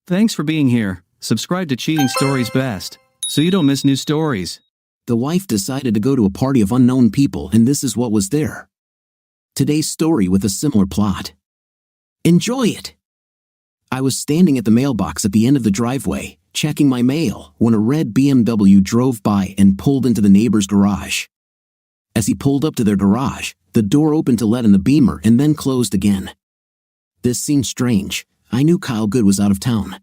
Thanks for being here. Subscribe to Cheating Stories Best, so you don't miss new stories. The wife decided to go to a party of unknown people, and this is what was there. Today's story with a similar plot. Enjoy it! I was standing at the mailbox at the end of the driveway, checking my mail, when a red BMW drove by and pulled into the neighbor's garage. As he pulled up to their garage, the door opened to let in the Beamer and then closed again. This seemed strange. I knew Kyle Good was out of town.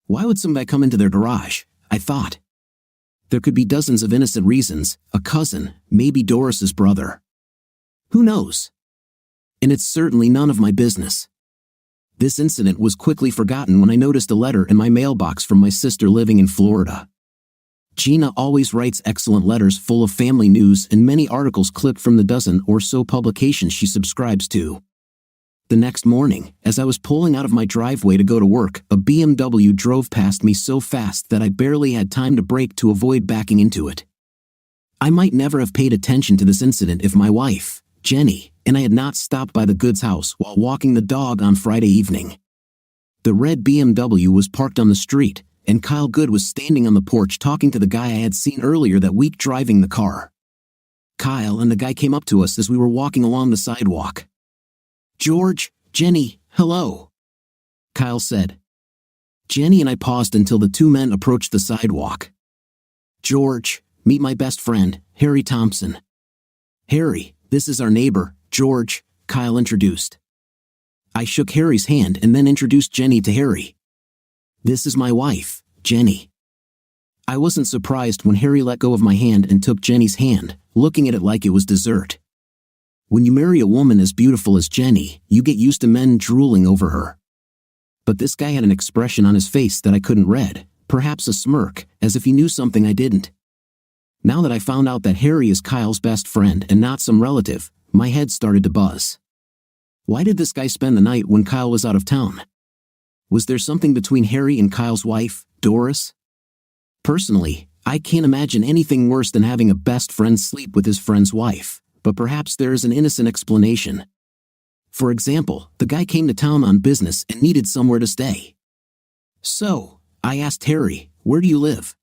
Why would some guy come into their garage? I thought. There could be dozens of innocent reasons, a cousin, maybe Doris's brother. Who knows? And it's certainly none of my business. This incident was quickly forgotten when I noticed a letter in my mailbox from my sister living in Florida. Gina always writes excellent letters full of family news and many articles clipped from the dozen or so publications she subscribes to. The next morning, as I was pulling out of my driveway to go to work, a BMW drove past me so fast that I barely had time to brake to avoid backing into it. I might never have paid attention to this incident if my wife, Jenny, and I had not stopped by the Goods house while walking the dog on Friday evening. The red BMW was parked on the street, and Kyle Good was standing on the porch talking to the guy I had seen earlier that week driving the car. Kyle and the guy came up to us as we were walking along the sidewalk. "George, Jenny, hello," Kyle said. Jenny and I paused until the two men approached the sidewalk. "George, meet my best friend, Harry Thompson." "Harry, this is our neighbor, George," Kyle introduced. I shook Harry's hand and then introduced Jenny to Harry. "This is my wife, Jenny." I wasn't surprised when Harry let go of my hand and took Jenny's hand, looking at it like it was dessert. When you marry a woman as beautiful as Jenny, you get used to men drooling over her. But this guy had an expression on his face that I couldn't read, perhaps a smirk, as if he knew something I didn't. Now that I found out that Harry is Kyle's best friend and not some relative, my head started to buzz. Why did this guy spend the night when Kyle was out of town? Was there something between Harry and Kyle's wife, Doris? Personally, I can't imagine anything worse than having a best friend sleep with his friend's wife. But perhaps there is an innocent explanation. For example, the guy came to town on business and needed somewhere to stay. So, I asked Harry, "Where do you live?"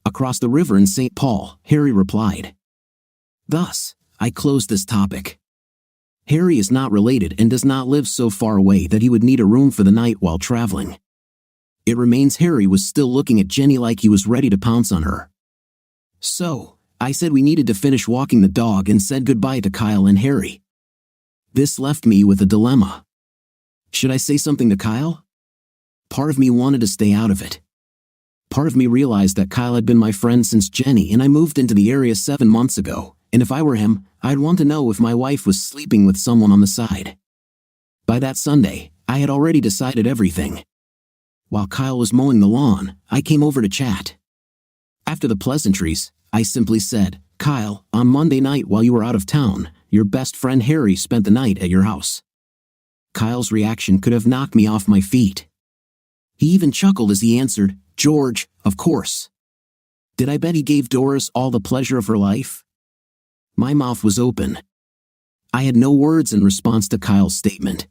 "Across the river in St. Paul," Harry replied. Thus, I closed this topic. Harry is not related and does not live so far away that he would need a room for the night while traveling. It remains Harry was still looking at Jenny like he was ready to pounce on her. So, I said we needed to finish walking the dog and said goodbye to Kyle and Harry. This left me with a dilemma. Should I say something to Kyle? Part of me wanted to stay out of it. Part of me realized that Kyle had been my friend since Jenny and I moved into the area 7 months ago, and if I were him, I'd want to know if my wife was sleeping with someone on the side. By that Sunday, I had already decided everything. While Kyle was mowing the lawn, I came over to chat. After the pleasantries, I simply said, "Kyle, on Monday night while you were out of town, your best friend Harry spent the night at your house." Kyle's reaction could have knocked me off my feet. He even chuckled as he answered, "George, of course." Did I bet he gave Doris all the pleasure of her life? My mouth was open. I had no words in response to Kyle's statement.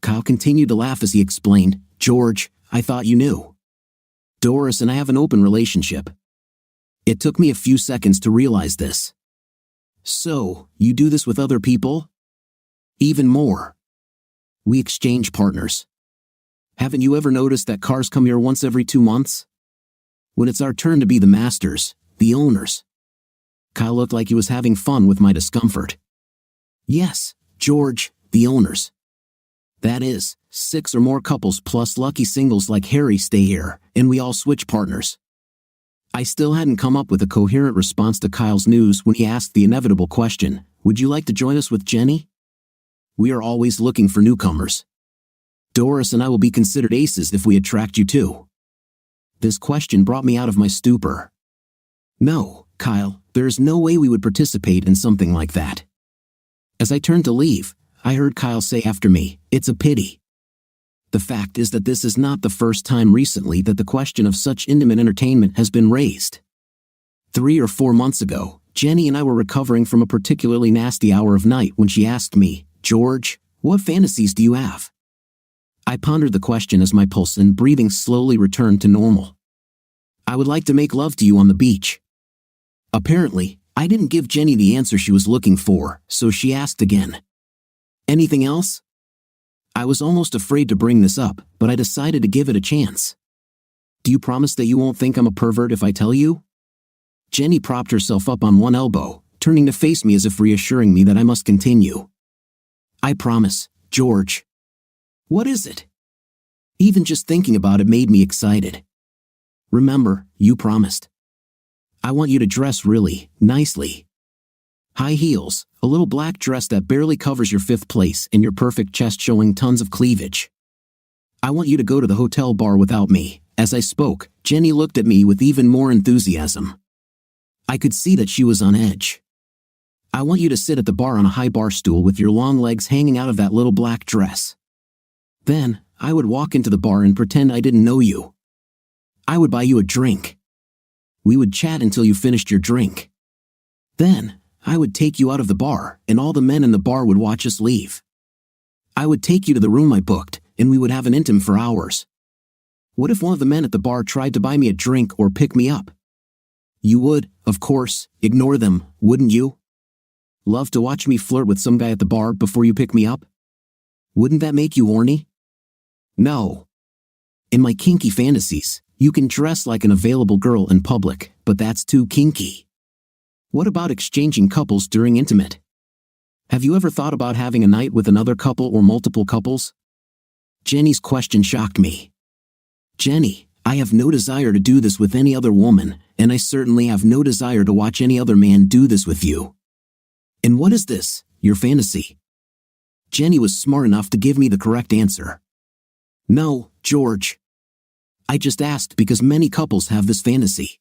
Kyle continued to laugh as he explained, "George, I thought you knew. Doris and I have an open relationship." It took me a few seconds to realize this. "So, you do this with other people?" "Even more. We exchange partners. Haven't you ever noticed that cars come here once every 2 months? When it's our turn to be the masters, the owners." Kyle looked like he was having fun with my discomfort. "Yes, George, the owners. That is, 6 or more couples plus lucky singles like Harry stay here, and we all switch partners." I still hadn't come up with a coherent response to Kyle's news when he asked the inevitable question, "Would you like to join us with Jenny? We are always looking for newcomers. Doris and I will be considered aces if we attract you too." This question brought me out of my stupor. "No, Kyle, there is no way we would participate in something like that." As I turned to leave, I heard Kyle say after me, "It's a pity." The fact is that this is not the first time recently that the question of such intimate entertainment has been raised. 3 or 4 months ago, Jenny and I were recovering from a particularly nasty hour of night when she asked me, "George, what fantasies do you have?" I pondered the question as my pulse and breathing slowly returned to normal. I would like to make love to you on the beach. Apparently, I didn't give Jenny the answer she was looking for, so she asked again. Anything else? I was almost afraid to bring this up, but I decided to give it a chance. Do you promise that you won't think I'm a pervert if I tell you? Jenny propped herself up on one elbow, turning to face me as if reassuring me that I must continue. I promise, George. What is it? Even just thinking about it made me excited. Remember, you promised. I want you to dress really nicely. High heels, a little black dress that barely covers your fifth place, and your perfect chest showing tons of cleavage. I want you to go to the hotel bar without me. As I spoke, Jenny looked at me with even more enthusiasm. I could see that she was on edge. I want you to sit at the bar on a high bar stool with your long legs hanging out of that little black dress. Then, I would walk into the bar and pretend I didn't know you. I would buy you a drink. We would chat until you finished your drink. Then, I would take you out of the bar, and all the men in the bar would watch us leave. I would take you to the room I booked, and we would have an intim for hours. What if one of the men at the bar tried to buy me a drink or pick me up? You would, of course, ignore them, wouldn't you? Love to watch me flirt with some guy at the bar before you pick me up? Wouldn't that make you horny? No. In my kinky fantasies, you can dress like an available girl in public, but that's too kinky. What about exchanging couples during intimate? Have you ever thought about having a night with another couple or multiple couples? Jenny's question shocked me. Jenny, I have no desire to do this with any other woman, and I certainly have no desire to watch any other man do this with you. And what is this, your fantasy? Jenny was smart enough to give me the correct answer. No, George. I just asked because many couples have this fantasy.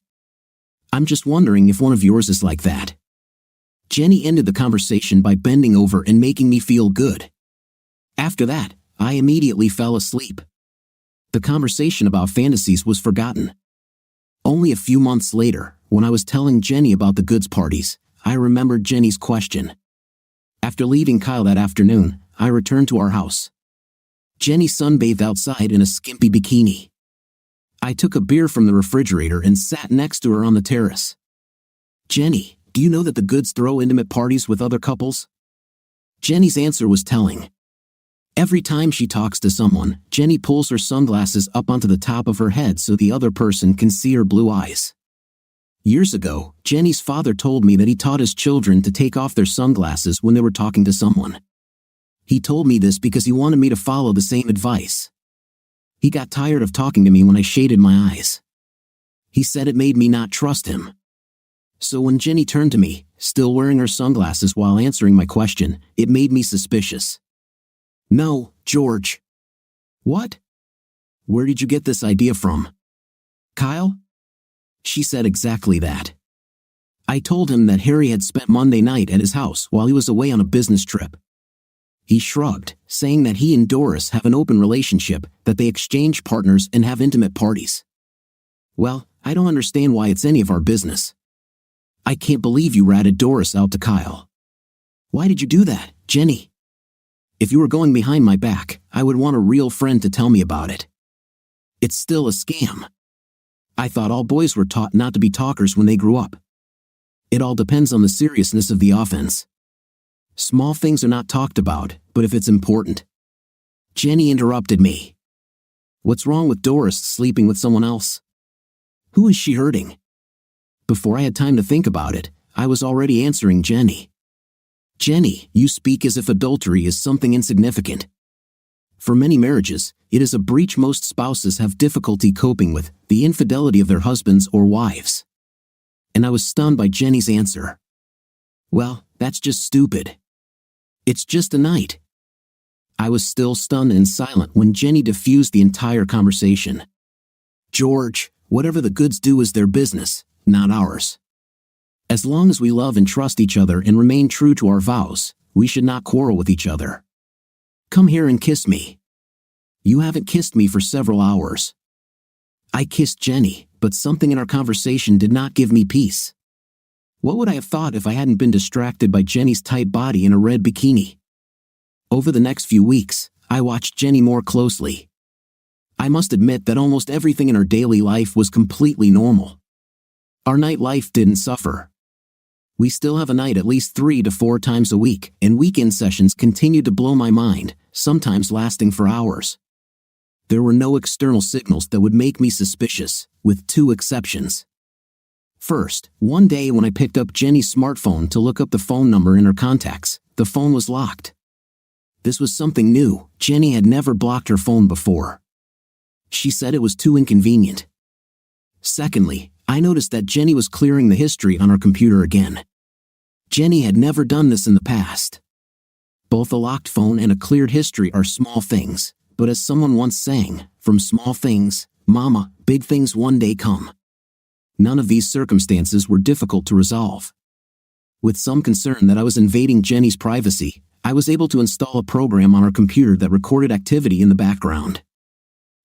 I'm just wondering if one of yours is like that. Jenny ended the conversation by bending over and making me feel good. After that, I immediately fell asleep. The conversation about fantasies was forgotten. Only a few months later, when I was telling Jenny about the goods parties, I remembered Jenny's question. After leaving Kyle that afternoon, I returned to our house. Jenny sunbathed outside in a skimpy bikini. I took a beer from the refrigerator and sat next to her on the terrace. Jenny, do you know that the goods throw intimate parties with other couples? Jenny's answer was telling. Every time she talks to someone, Jenny pulls her sunglasses up onto the top of her head so the other person can see her blue eyes. Years ago, Jenny's father told me that he taught his children to take off their sunglasses when they were talking to someone. He told me this because he wanted me to follow the same advice. He got tired of talking to me when I shaded my eyes. He said it made me not trust him. So when Jenny turned to me, still wearing her sunglasses while answering my question, it made me suspicious. No, George. What? Where did you get this idea from? Kyle? She said exactly that. I told him that Harry had spent Monday night at his house while he was away on a business trip. He shrugged, saying that he and Doris have an open relationship, that they exchange partners and have intimate parties. Well, I don't understand why it's any of our business. I can't believe you ratted Doris out to Kyle. Why did you do that, Jenny? If you were going behind my back, I would want a real friend to tell me about it. It's still a scam. I thought all boys were taught not to be talkers when they grew up. It all depends on the seriousness of the offense. Small things are not talked about, but if it's important. Jenny interrupted me. What's wrong with Doris sleeping with someone else? Who is she hurting? Before I had time to think about it, I was already answering Jenny. Jenny, you speak as if adultery is something insignificant. For many marriages, it is a breach most spouses have difficulty coping with, the infidelity of their husbands or wives. And I was stunned by Jenny's answer. Well, that's just stupid. It's just a night. I was still stunned and silent when Jenny diffused the entire conversation. George, whatever the goods do is their business, not ours. As long as we love and trust each other and remain true to our vows, we should not quarrel with each other. Come here and kiss me. You haven't kissed me for several hours. I kissed Jenny, but something in our conversation did not give me peace. What would I have thought if I hadn't been distracted by Jenny's tight body in a red bikini? Over the next few weeks, I watched Jenny more closely. I must admit that almost everything in her daily life was completely normal. Our nightlife didn't suffer. We still have a night at least 3 to 4 times a week, and weekend sessions continued to blow my mind, sometimes lasting for hours. There were no external signals that would make me suspicious, with 2 exceptions. First, one day when I picked up Jenny's smartphone to look up the phone number in her contacts, the phone was locked. This was something new. Jenny had never blocked her phone before. She said it was too inconvenient. Secondly, I noticed that Jenny was clearing the history on her computer again. Jenny had never done this in the past. Both a locked phone and a cleared history are small things, but as someone once sang, from small things, mama, big things one day come. None of these circumstances were difficult to resolve. With some concern that I was invading Jenny's privacy, I was able to install a program on her computer that recorded activity in the background.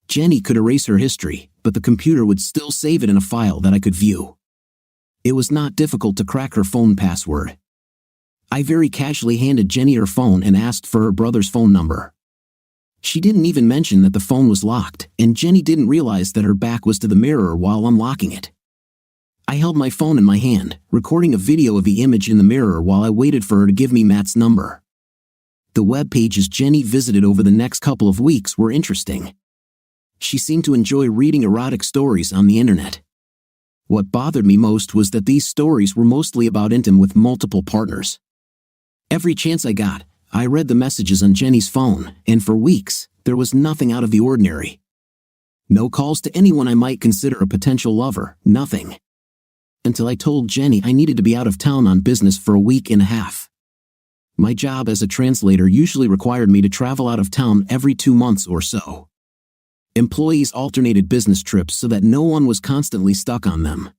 Jenny could erase her history, but the computer would still save it in a file that I could view. It was not difficult to crack her phone password. I very casually handed Jenny her phone and asked for her brother's phone number. She didn't even mention that the phone was locked, and Jenny didn't realize that her back was to the mirror while unlocking it. I held my phone in my hand, recording a video of the image in the mirror while I waited for her to give me Matt's number. The web pages Jenny visited over the next couple of weeks were interesting. She seemed to enjoy reading erotic stories on the internet. What bothered me most was that these stories were mostly about intimacy with multiple partners. Every chance I got, I read the messages on Jenny's phone, and for weeks, there was nothing out of the ordinary. No calls to anyone I might consider a potential lover, nothing. Until I told Jenny I needed to be out of town on business for a week and a half. My job as a translator usually required me to travel out of town every 2 months or so. Employees alternated business trips so that no one was constantly stuck on them.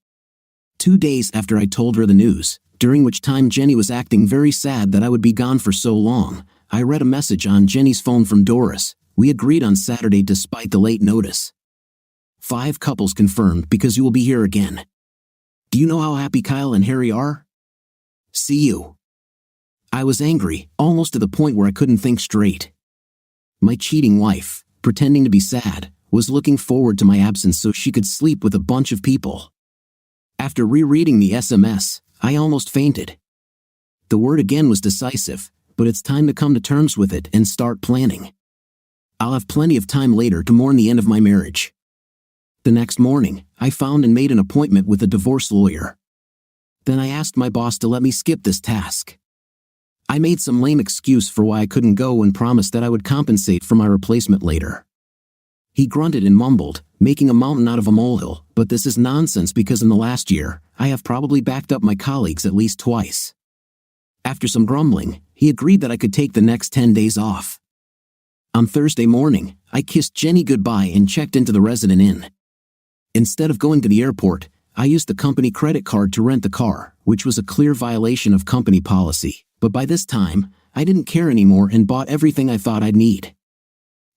2 days after I told her the news, during which time Jenny was acting very sad that I would be gone for so long, I read a message on Jenny's phone from Doris. We agreed on Saturday despite the late notice. 5 couples confirmed because you will be here again. Do you know how happy Kyle and Harry are? See you. I was angry, almost to the point where I couldn't think straight. My cheating wife, pretending to be sad, was looking forward to my absence so she could sleep with a bunch of people. After rereading the SMS, I almost fainted. The word again was decisive, but it's time to come to terms with it and start planning. I'll have plenty of time later to mourn the end of my marriage. The next morning, I found and made an appointment with a divorce lawyer. Then I asked my boss to let me skip this task. I made some lame excuse for why I couldn't go and promised that I would compensate for my replacement later. He grunted and mumbled, making a mountain out of a molehill, but this is nonsense because in the last year, I have probably backed up my colleagues at least twice. After some grumbling, he agreed that I could take the next 10 days off. On Thursday morning, I kissed Jenny goodbye and checked into the Resident Inn. Instead of going to the airport, I used the company credit card to rent the car, which was a clear violation of company policy. But by this time, I didn't care anymore and bought everything I thought I'd need.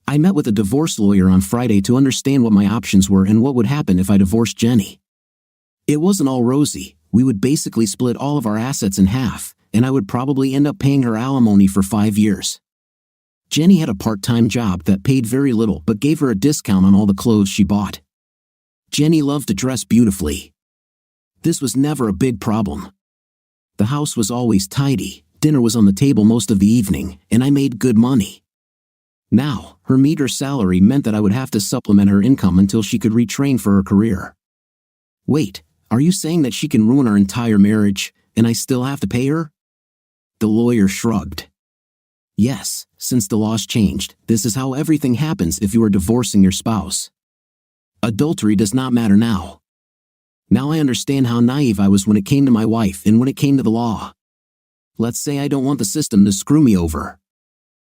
I met with a divorce lawyer on Friday to understand what my options were and what would happen if I divorced Jenny. It wasn't all rosy. We would basically split all of our assets in half, and I would probably end up paying her alimony for 5 years. Jenny had a part-time job that paid very little but gave her a discount on all the clothes she bought. Jenny loved to dress beautifully. This was never a big problem. The house was always tidy. Dinner was on the table most of the evening, and I made good money. Now, her meager salary meant that I would have to supplement her income until she could retrain for her career. Wait, are you saying that she can ruin our entire marriage, and I still have to pay her? The lawyer shrugged. Yes, since the laws changed, this is how everything happens if you are divorcing your spouse. Adultery does not matter now. Now I understand how naive I was when it came to my wife and when it came to the law. Let's say I don't want the system to screw me over.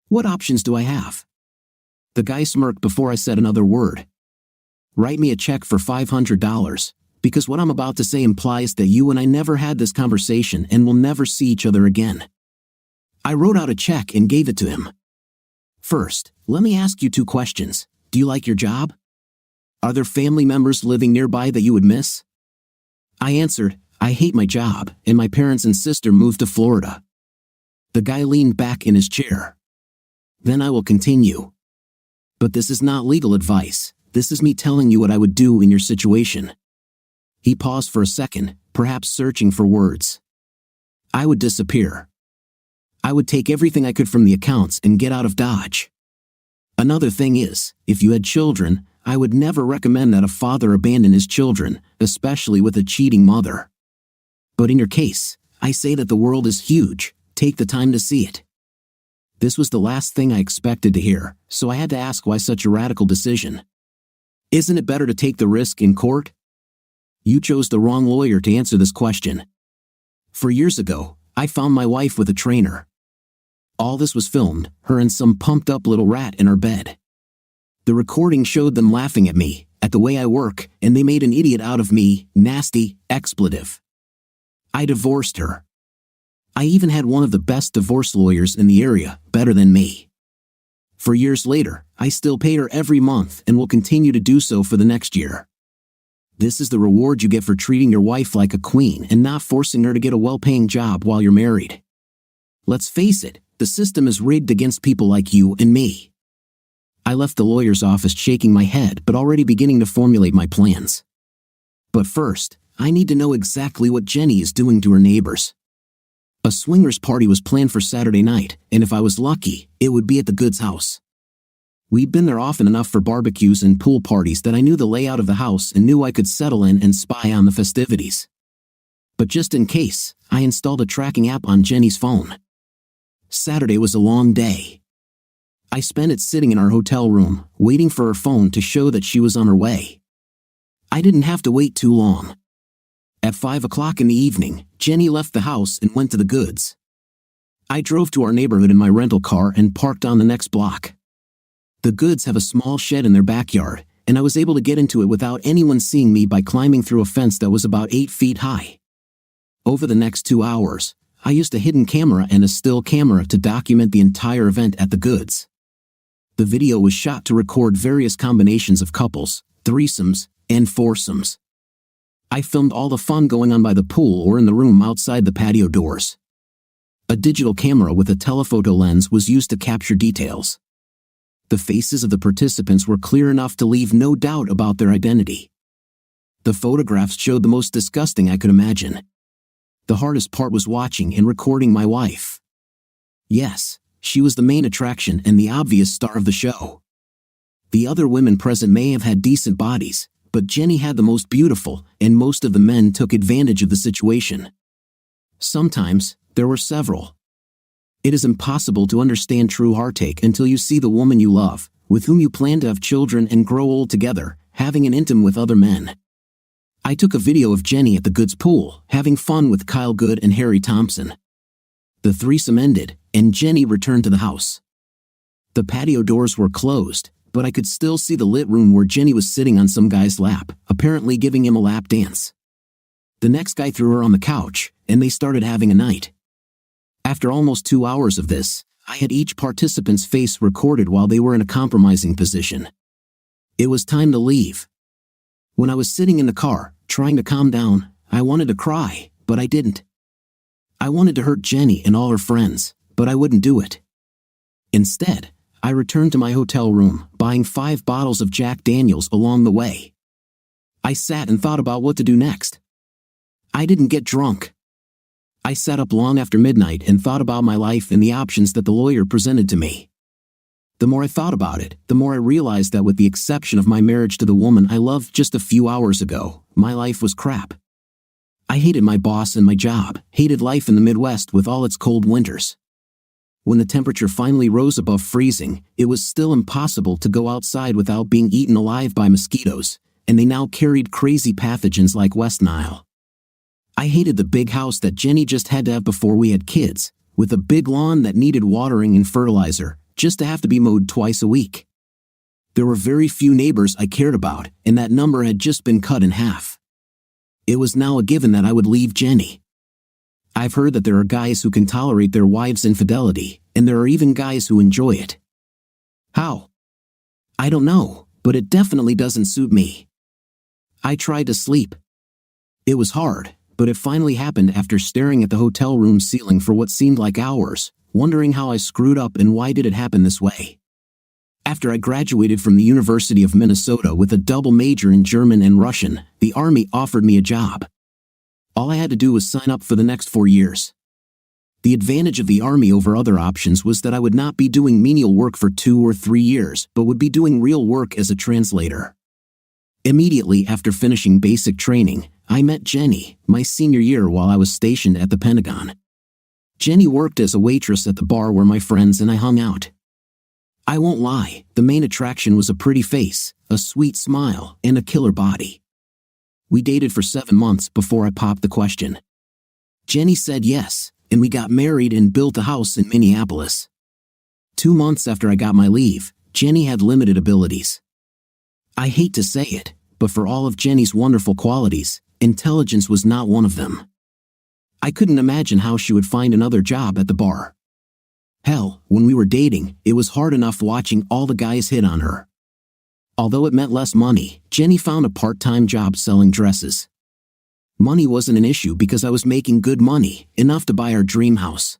What options do I have? The guy smirked before I said another word. Write me a check for $500, because what I'm about to say implies that you and I never had this conversation and will never see each other again. I wrote out a check and gave it to him. First, let me ask you 2 questions. Do you like your job? Are there family members living nearby that you would miss? I answered, I hate my job, and my parents and sister moved to Florida. The guy leaned back in his chair. Then I will continue. But this is not legal advice. This is me telling you what I would do in your situation. He paused for a second, perhaps searching for words. I would disappear. I would take everything I could from the accounts and get out of Dodge. Another thing is, if you had children, I would never recommend that a father abandon his children, especially with a cheating mother. But in your case, I say that the world is huge. Take the time to see it. This was the last thing I expected to hear, so I had to ask why such a radical decision. Isn't it better to take the risk in court? You chose the wrong lawyer to answer this question. 4 years ago, I found my wife with a trainer. All this was filmed, her and some pumped-up little rat in her bed. The recording showed them laughing at me, at the way I work, and they made an idiot out of me, nasty, expletive. I divorced her. I even had one of the best divorce lawyers in the area, better than me. 4 years later, I still pay her every month and will continue to do so for the next year. This is the reward you get for treating your wife like a queen and not forcing her to get a well-paying job while you're married. Let's face it, the system is rigged against people like you and me. I left the lawyer's office shaking my head but already beginning to formulate my plans. But first, I need to know exactly what Jenny is doing to her neighbors. A swingers party was planned for Saturday night, and if I was lucky, it would be at the Goods house. We'd been there often enough for barbecues and pool parties that I knew the layout of the house and knew I could settle in and spy on the festivities. But just in case, I installed a tracking app on Jenny's phone. Saturday was a long day. I spent it sitting in our hotel room, waiting for her phone to show that she was on her way. I didn't have to wait too long. At 5 o'clock in the evening, Jenny left the house and went to the Goods. I drove to our neighborhood in my rental car and parked on the next block. The Goods have a small shed in their backyard, and I was able to get into it without anyone seeing me by climbing through a fence that was about 8 feet high. Over the next 2 hours, I used a hidden camera and a still camera to document the entire event at the Goods. The video was shot to record various combinations of couples, threesomes, and foursomes. I filmed all the fun going on by the pool or in the room outside the patio doors. A digital camera with a telephoto lens was used to capture details. The faces of the participants were clear enough to leave no doubt about their identity. The photographs showed the most disgusting I could imagine. The hardest part was watching and recording my wife. Yes, she was the main attraction and the obvious star of the show. The other women present may have had decent bodies, but Jenny had the most beautiful, and most of the men took advantage of the situation. Sometimes, there were several. It is impossible to understand true heartache until you see the woman you love, with whom you plan to have children and grow old together, having an intim with other men. I took a video of Jenny at the Goods pool, having fun with Kyle Good and Harry Thompson. The threesome ended, and Jenny returned to the house. The patio doors were closed, but I could still see the lit room where Jenny was sitting on some guy's lap, apparently giving him a lap dance. The next guy threw her on the couch, and they started having a night. After almost 2 hours of this, I had each participant's face recorded while they were in a compromising position. It was time to leave. When I was sitting in the car, trying to calm down, I wanted to cry, but I didn't. I wanted to hurt Jenny and all her friends, but I wouldn't do it. Instead, I returned to my hotel room, buying 5 bottles of Jack Daniels along the way. I sat and thought about what to do next. I didn't get drunk. I sat up long after midnight and thought about my life and the options that the lawyer presented to me. The more I thought about it, the more I realized that with the exception of my marriage to the woman I loved just a few hours ago, my life was crap. I hated my boss and my job, hated life in the Midwest with all its cold winters. When the temperature finally rose above freezing, it was still impossible to go outside without being eaten alive by mosquitoes, and they now carried crazy pathogens like West Nile. I hated the big house that Jenny just had to have before we had kids, with a big lawn that needed watering and fertilizer, just to have to be mowed twice a week. There were very few neighbors I cared about, and that number had just been cut in half. It was now a given that I would leave Jenny. I've heard that there are guys who can tolerate their wives' infidelity, and there are even guys who enjoy it. How? I don't know, but it definitely doesn't suit me. I tried to sleep. It was hard, but it finally happened after staring at the hotel room ceiling for what seemed like hours, wondering how I screwed up and why did it happen this way. After I graduated from the University of Minnesota with a double major in German and Russian, the Army offered me a job. All I had to do was sign up for the next 4 years. The advantage of the Army over other options was that I would not be doing menial work for 2 or 3 years, but would be doing real work as a translator. Immediately after finishing basic training, I met Jenny, my senior year while I was stationed at the Pentagon. Jenny worked as a waitress at the bar where my friends and I hung out. I won't lie, the main attraction was a pretty face, a sweet smile, and a killer body. We dated for 7 months before I popped the question. Jenny said yes, and we got married and built a house in Minneapolis. 2 months after I got my leave, Jenny had limited abilities. I hate to say it, but for all of Jenny's wonderful qualities, intelligence was not one of them. I couldn't imagine how she would find another job at the bar. Hell, when we were dating, it was hard enough watching all the guys hit on her. Although it meant less money, Jenny found a part-time job selling dresses. Money wasn't an issue because I was making good money, enough to buy our dream house.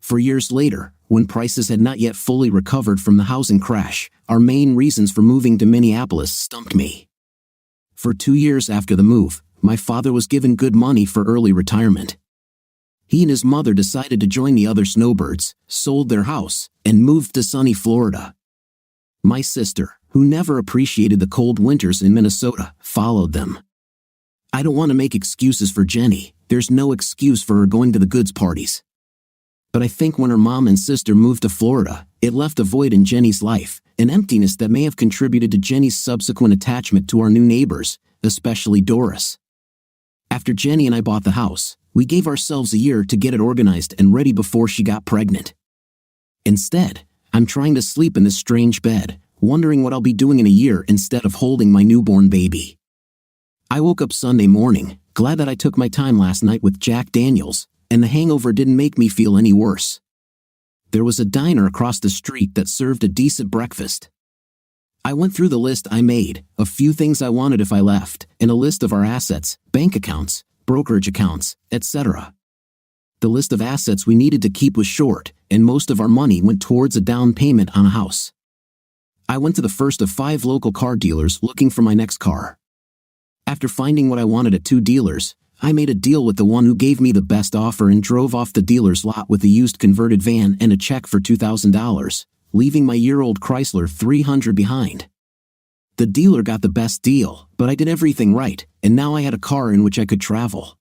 For years later, when prices had not yet fully recovered from the housing crash, our main reasons for moving to Minneapolis stumped me. For 2 years after the move, my father was given good money for early retirement. He and his mother decided to join the other snowbirds, sold their house, and moved to sunny Florida. My sister, who never appreciated the cold winters in Minnesota, followed them. I don't want to make excuses for Jenny, there's no excuse for her going to the goods parties. But I think when her mom and sister moved to Florida, it left a void in Jenny's life, an emptiness that may have contributed to Jenny's subsequent attachment to our new neighbors, especially Doris. After Jenny and I bought the house, we gave ourselves a year to get it organized and ready before she got pregnant. Instead, I'm trying to sleep in this strange bed, wondering what I'll be doing in a year instead of holding my newborn baby. I woke up Sunday morning, glad that I took my time last night with Jack Daniels, and the hangover didn't make me feel any worse. There was a diner across the street that served a decent breakfast. I went through the list I made, a few things I wanted if I left, and a list of our assets, bank accounts, brokerage accounts, etc. The list of assets we needed to keep was short, and most of our money went towards a down payment on a house. I went to the first of 5 local car dealers looking for my next car. After finding what I wanted at 2 dealers, I made a deal with the one who gave me the best offer and drove off the dealer's lot with a used converted van and a check for $2,000, leaving my year-old Chrysler 300 behind. The dealer got the best deal, but I did everything right, and now I had a car in which I could travel.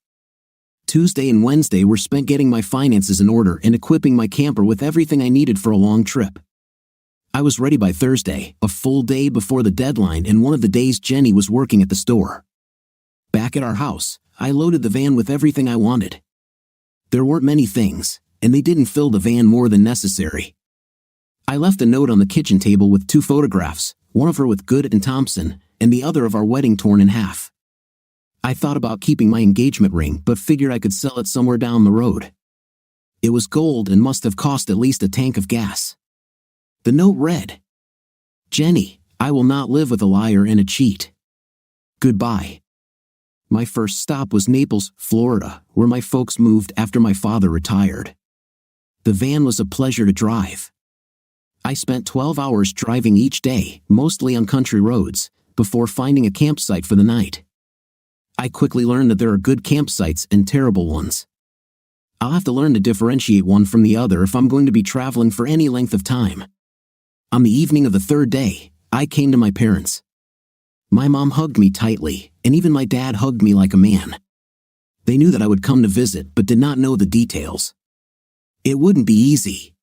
Tuesday and Wednesday were spent getting my finances in order and equipping my camper with everything I needed for a long trip. I was ready by Thursday, a full day before the deadline and one of the days Jenny was working at the store. Back at our house, I loaded the van with everything I wanted. There weren't many things, and they didn't fill the van more than necessary. I left a note on the kitchen table with 2 photographs, one of her with Good and Thompson, and the other of our wedding torn in half. I thought about keeping my engagement ring but figured I could sell it somewhere down the road. It was gold and must have cost at least a tank of gas. The note read, "Jenny, I will not live with a liar and a cheat. Goodbye." My first stop was Naples, Florida, where my folks moved after my father retired. The van was a pleasure to drive. I spent 12 hours driving each day, mostly on country roads, before finding a campsite for the night. I quickly learned that there are good campsites and terrible ones. I'll have to learn to differentiate one from the other if I'm going to be traveling for any length of time. On the evening of the 3rd day, I came to my parents. My mom hugged me tightly, and even my dad hugged me like a man. They knew that I would come to visit but did not know the details. It wouldn't be easy.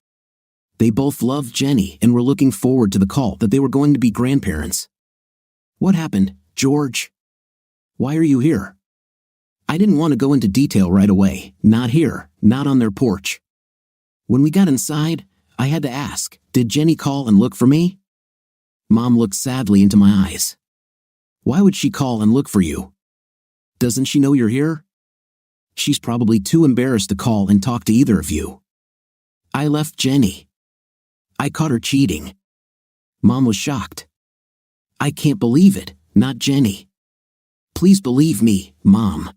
They both loved Jenny and were looking forward to the call that they were going to be grandparents. "What happened, George? Why are you here?" I didn't want to go into detail right away, not here, not on their porch. When we got inside, I had to ask, "Did Jenny call and look for me?" Mom looked sadly into my eyes. "Why would she call and look for you? Doesn't she know you're here? She's probably too embarrassed to call and talk to either of you." I left Jenny. I caught her cheating. Mom was shocked. "I can't believe it, not Jenny." "Please believe me, Mom.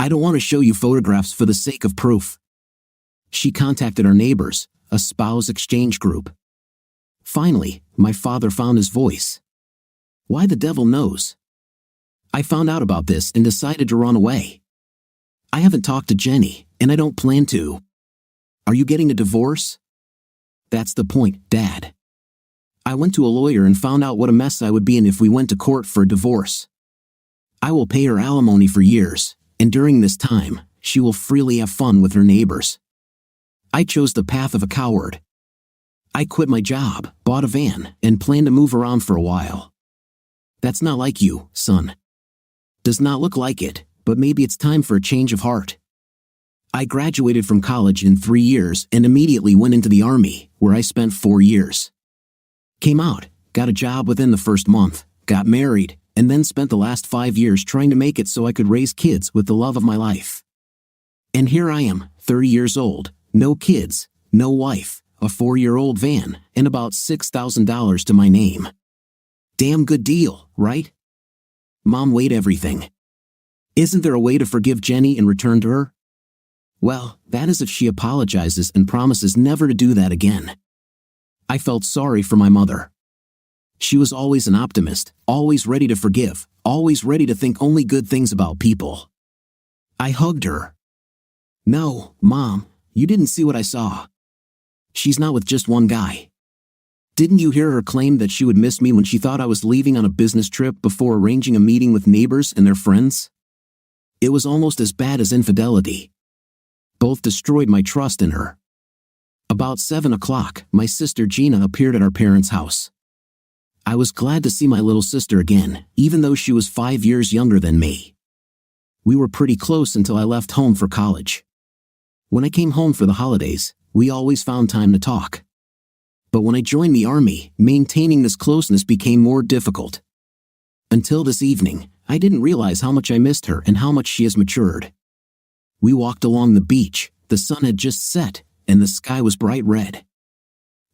I don't want to show you photographs for the sake of proof." She contacted our neighbors, a spouse exchange group. Finally, my father found his voice. Why the devil knows? I found out about this and decided to run away. I haven't talked to Jenny, and I don't plan to. Are you getting a divorce? That's the point, Dad. I went to a lawyer and found out what a mess I would be in if we went to court for a divorce. I will pay her alimony for years, and during this time, she will freely have fun with her neighbors. I chose the path of a coward. I quit my job, bought a van, and planned to move around for a while. That's not like you, son. Does not look like it, but maybe it's time for a change of heart. I graduated from college in 3 years and immediately went into the Army, where I spent 4 years. Came out, got a job within the first month, got married, and then spent the last 5 years trying to make it so I could raise kids with the love of my life. And here I am, 30 years old, no kids, no wife, a 4-year-old van, and about $6,000 to my name. Damn good deal, right? Mom weighed everything. Isn't there a way to forgive Jenny and return to her? Well, that is if she apologizes and promises never to do that again. I felt sorry for my mother. She was always an optimist, always ready to forgive, always ready to think only good things about people. I hugged her. No, Mom, you didn't see what I saw. She's not with just one guy. Didn't you hear her claim that she would miss me when she thought I was leaving on a business trip before arranging a meeting with neighbors and their friends? It was almost as bad as infidelity. Both destroyed my trust in her. About 7 o'clock, my sister Gina appeared at our parents' house. I was glad to see my little sister again, even though she was 5 years younger than me. We were pretty close until I left home for college. When I came home for the holidays, we always found time to talk. But when I joined the Army, maintaining this closeness became more difficult. Until this evening, I didn't realize how much I missed her and how much she has matured. We walked along the beach, the sun had just set, and the sky was bright red.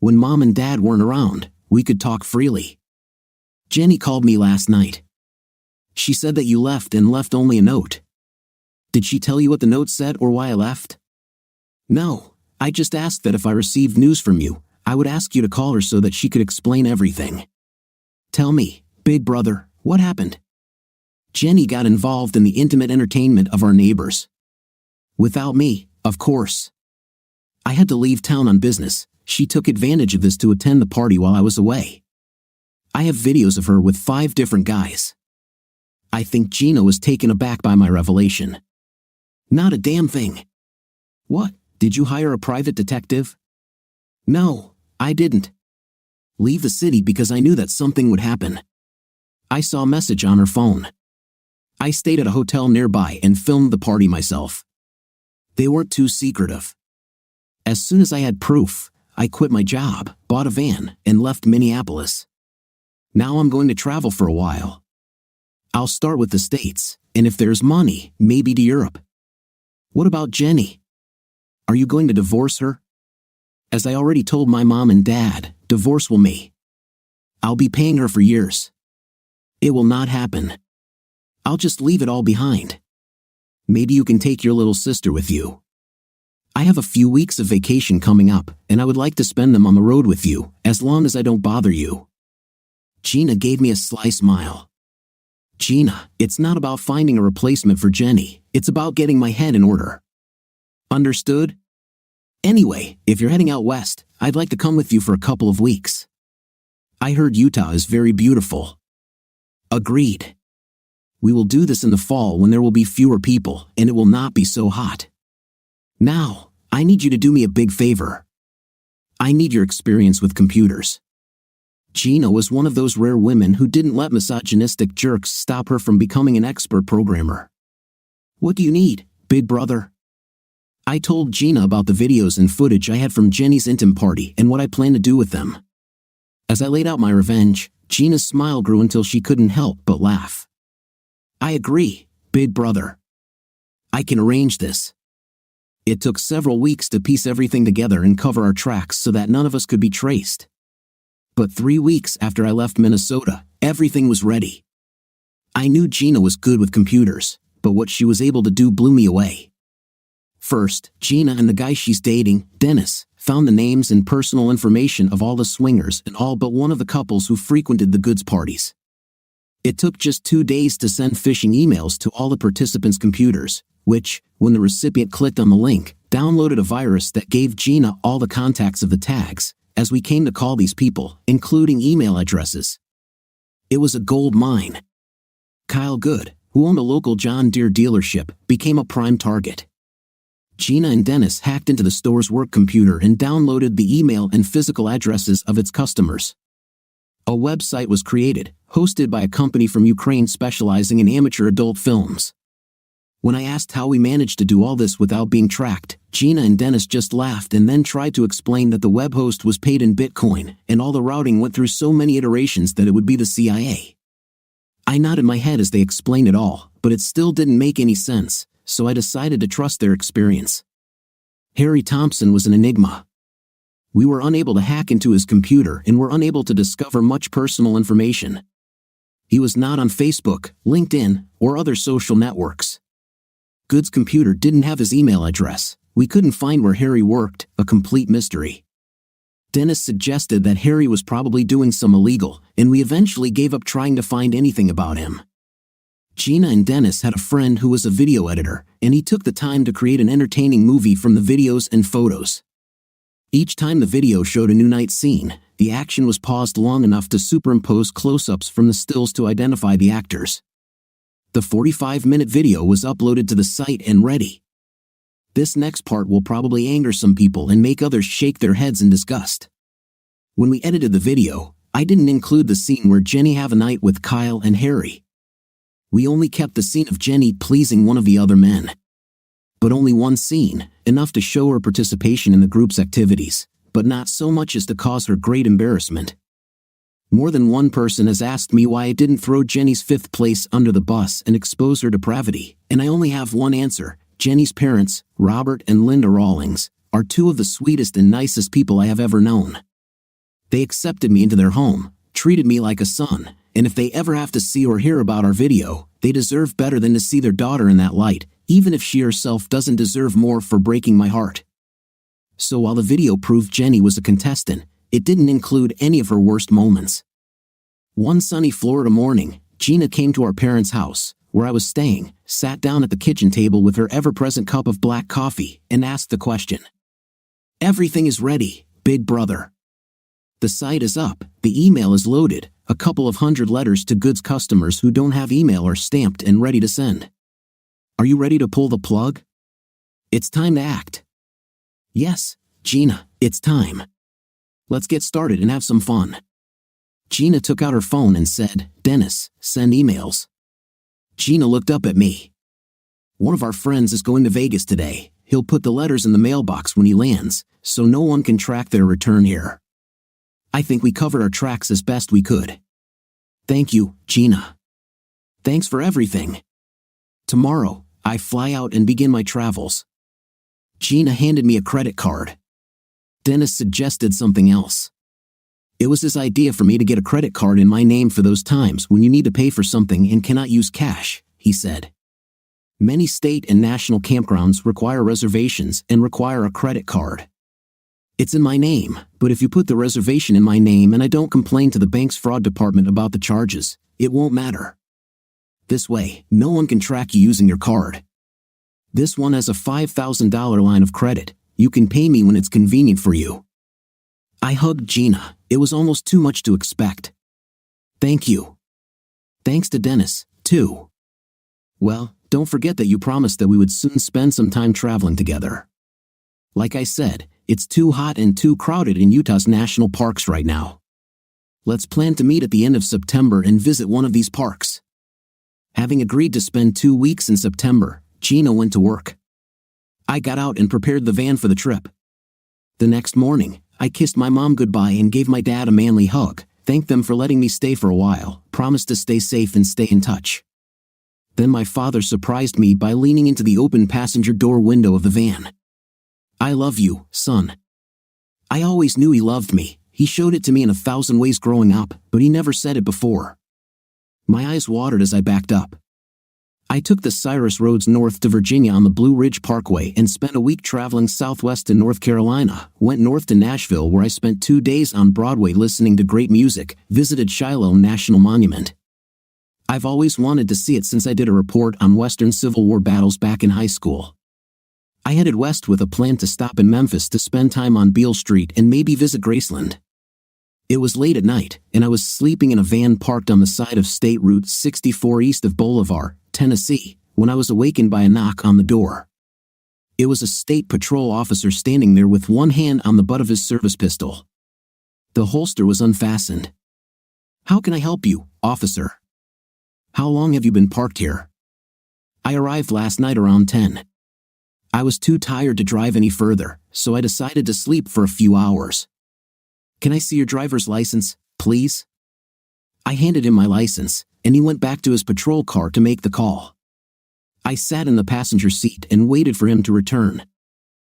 When Mom and Dad weren't around, we could talk freely. Jenny called me last night. She said that you left and left only a note. Did she tell you what the note said or why I left? No, I just asked that if I received news from you, I would ask you to call her so that she could explain everything. Tell me, big brother, what happened? Jenny got involved in the intimate entertainment of our neighbors. Without me, of course. I had to leave town on business. She took advantage of this to attend the party while I was away. I have videos of her with 5 different guys. I think Gina was taken aback by my revelation. Not a damn thing. What, did you hire a private detective? No, I didn't. Leave the city because I knew that something would happen. I saw a message on her phone. I stayed at a hotel nearby and filmed the party myself. They weren't too secretive. As soon as I had proof, I quit my job, bought a van, and left Minneapolis. Now I'm going to travel for a while. I'll start with the States, and if there's money, maybe to Europe. What about Jenny? Are you going to divorce her? As I already told my mom and dad, divorce will me. I'll be paying her for years. It will not happen. I'll just leave it all behind. Maybe you can take your little sister with you. I have a few weeks of vacation coming up, and I would like to spend them on the road with you, as long as I don't bother you. Gina gave me a sly smile. Gina, it's not about finding a replacement for Jenny, it's about getting my head in order. Understood? Anyway, if you're heading out west, I'd like to come with you for a couple of weeks. I heard Utah is very beautiful. Agreed. We will do this in the fall when there will be fewer people and it will not be so hot. Now, I need you to do me a big favor. I need your experience with computers. Gina was one of those rare women who didn't let misogynistic jerks stop her from becoming an expert programmer. What do you need, big brother? I told Gina about the videos and footage I had from Jenny's intim party and what I plan to do with them. As I laid out my revenge, Gina's smile grew until she couldn't help but laugh. I agree, big brother. I can arrange this. It took several weeks to piece everything together and cover our tracks so that none of us could be traced. But 3 weeks after I left Minnesota, everything was ready. I knew Gina was good with computers, but what she was able to do blew me away. First, Gina and the guy she's dating, Dennis, found the names and personal information of all the swingers and all but one of the couples who frequented the goods parties. It took just 2 days to send phishing emails to all the participants' computers, which, when the recipient clicked on the link, downloaded a virus that gave Gina all the contacts of the tags, as we came to call these people, including email addresses. It was a gold mine. Kyle Good, who owned a local John Deere dealership, became a prime target. Gina and Dennis hacked into the store's work computer and downloaded the email and physical addresses of its customers. A website was created, hosted by a company from Ukraine specializing in amateur adult films. When I asked how we managed to do all this without being tracked, Gina and Dennis just laughed and then tried to explain that the web host was paid in Bitcoin and all the routing went through so many iterations that it would be the CIA. I nodded my head as they explained it all, but it still didn't make any sense, so I decided to trust their experience. Harry Thompson was an enigma. We were unable to hack into his computer and were unable to discover much personal information. He was not on Facebook, LinkedIn, or other social networks. Good's computer didn't have his email address. We couldn't find where Harry worked, a complete mystery. Dennis suggested that Harry was probably doing some illegal, and we eventually gave up trying to find anything about him. Gina and Dennis had a friend who was a video editor, and he took the time to create an entertaining movie from the videos and photos. Each time the video showed a new night scene, the action was paused long enough to superimpose close-ups from the stills to identify the actors. The 45-minute video was uploaded to the site and ready. This next part will probably anger some people and make others shake their heads in disgust. When we edited the video, I didn't include the scene where Jenny have a night with Kyle and Harry. We only kept the scene of Jenny pleasing one of the other men. But only one scene, enough to show her participation in the group's activities, but not so much as to cause her great embarrassment. More than one person has asked me why I didn't throw Jenny's 5th place under the bus and expose her depravity, and I only have one answer. Jenny's parents, Robert and Linda Rawlings, are 2 of the sweetest and nicest people I have ever known. They accepted me into their home, treated me like a son, and if they ever have to see or hear about our video, they deserve better than to see their daughter in that light, even if she herself doesn't deserve more for breaking my heart. So while the video proved Jenny was a contestant, it didn't include any of her worst moments. One sunny Florida morning, Gina came to our parents' house, where I was staying, sat down at the kitchen table with her ever-present cup of black coffee, and asked the question. "Everything is ready, big brother. The site is up, the email is loaded, a couple of 100 letters to goods customers who don't have email are stamped and ready to send. Are you ready to pull the plug? It's time to act." "Yes, Gina, it's time. Let's get started and have some fun." Gina took out her phone and said, "Dennis, send emails." Gina looked up at me. "One of our friends is going to Vegas today. He'll put the letters in the mailbox when he lands, so no one can track their return here. I think we covered our tracks as best we could. Thank you, Gina. Thanks for everything. Tomorrow, I fly out and begin my travels." Gina handed me a credit card. Dennis suggested something else. It was his idea for me to get a credit card in my name for those times when you need to pay for something and cannot use cash, he said. Many state and national campgrounds require reservations and require a credit card. It's in my name, but if you put the reservation in my name and I don't complain to the bank's fraud department about the charges, it won't matter. This way, no one can track you using your card. This one has a $5,000 line of credit. You can pay me when it's convenient for you. I hugged Gina. It was almost too much to expect. Thank you. Thanks to Dennis, too. Well, don't forget that you promised that we would soon spend some time traveling together. Like I said, it's too hot and too crowded in Utah's national parks right now. Let's plan to meet at the end of September and visit one of these parks. Having agreed to spend 2 weeks in September, Gina went to work. I got out and prepared the van for the trip. The next morning, I kissed my mom goodbye and gave my dad a manly hug, thanked them for letting me stay for a while, promised to stay safe and stay in touch. Then my father surprised me by leaning into the open passenger door window of the van. "I love you, son." I always knew he loved me. He showed it to me in 1,000 ways growing up, but he never said it before. My eyes watered as I backed up. I took the Cyrus roads north to Virginia on the Blue Ridge Parkway and spent a week traveling southwest to North Carolina, went north to Nashville where I spent 2 days on Broadway listening to great music, visited Shiloh National Monument. I've always wanted to see it since I did a report on Western Civil War battles back in high school. I headed west with a plan to stop in Memphis to spend time on Beale Street and maybe visit Graceland. It was late at night, and I was sleeping in a van parked on the side of State Route 64 east of Bolivar, Tennessee, when I was awakened by a knock on the door. It was a state patrol officer standing there with one hand on the butt of his service pistol. The holster was unfastened. "How can I help you, officer? How long have you been parked here?" "I arrived last night around 10. I was too tired to drive any further, so I decided to sleep for a few hours." "Can I see your driver's license, please?" I handed him my license, and he went back to his patrol car to make the call. I sat in the passenger seat and waited for him to return.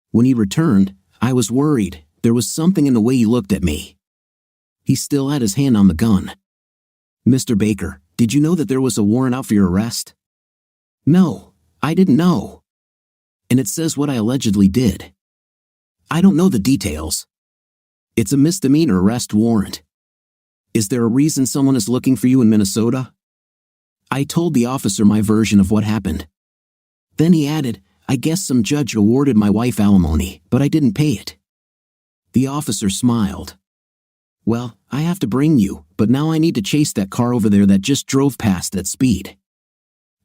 When he returned, I was worried. There was something in the way he looked at me. He still had his hand on the gun. "Mr. Baker, did you know that there was a warrant out for your arrest?" "No, I didn't know. And it says what I allegedly did." "I don't know the details." "It's a misdemeanor arrest warrant." "Is there a reason someone is looking for you in Minnesota?" I told the officer my version of what happened. Then he added, "I guess some judge awarded my wife alimony, but I didn't pay it." The officer smiled. "Well, I have to bring you, but now I need to chase that car over there that just drove past at speed.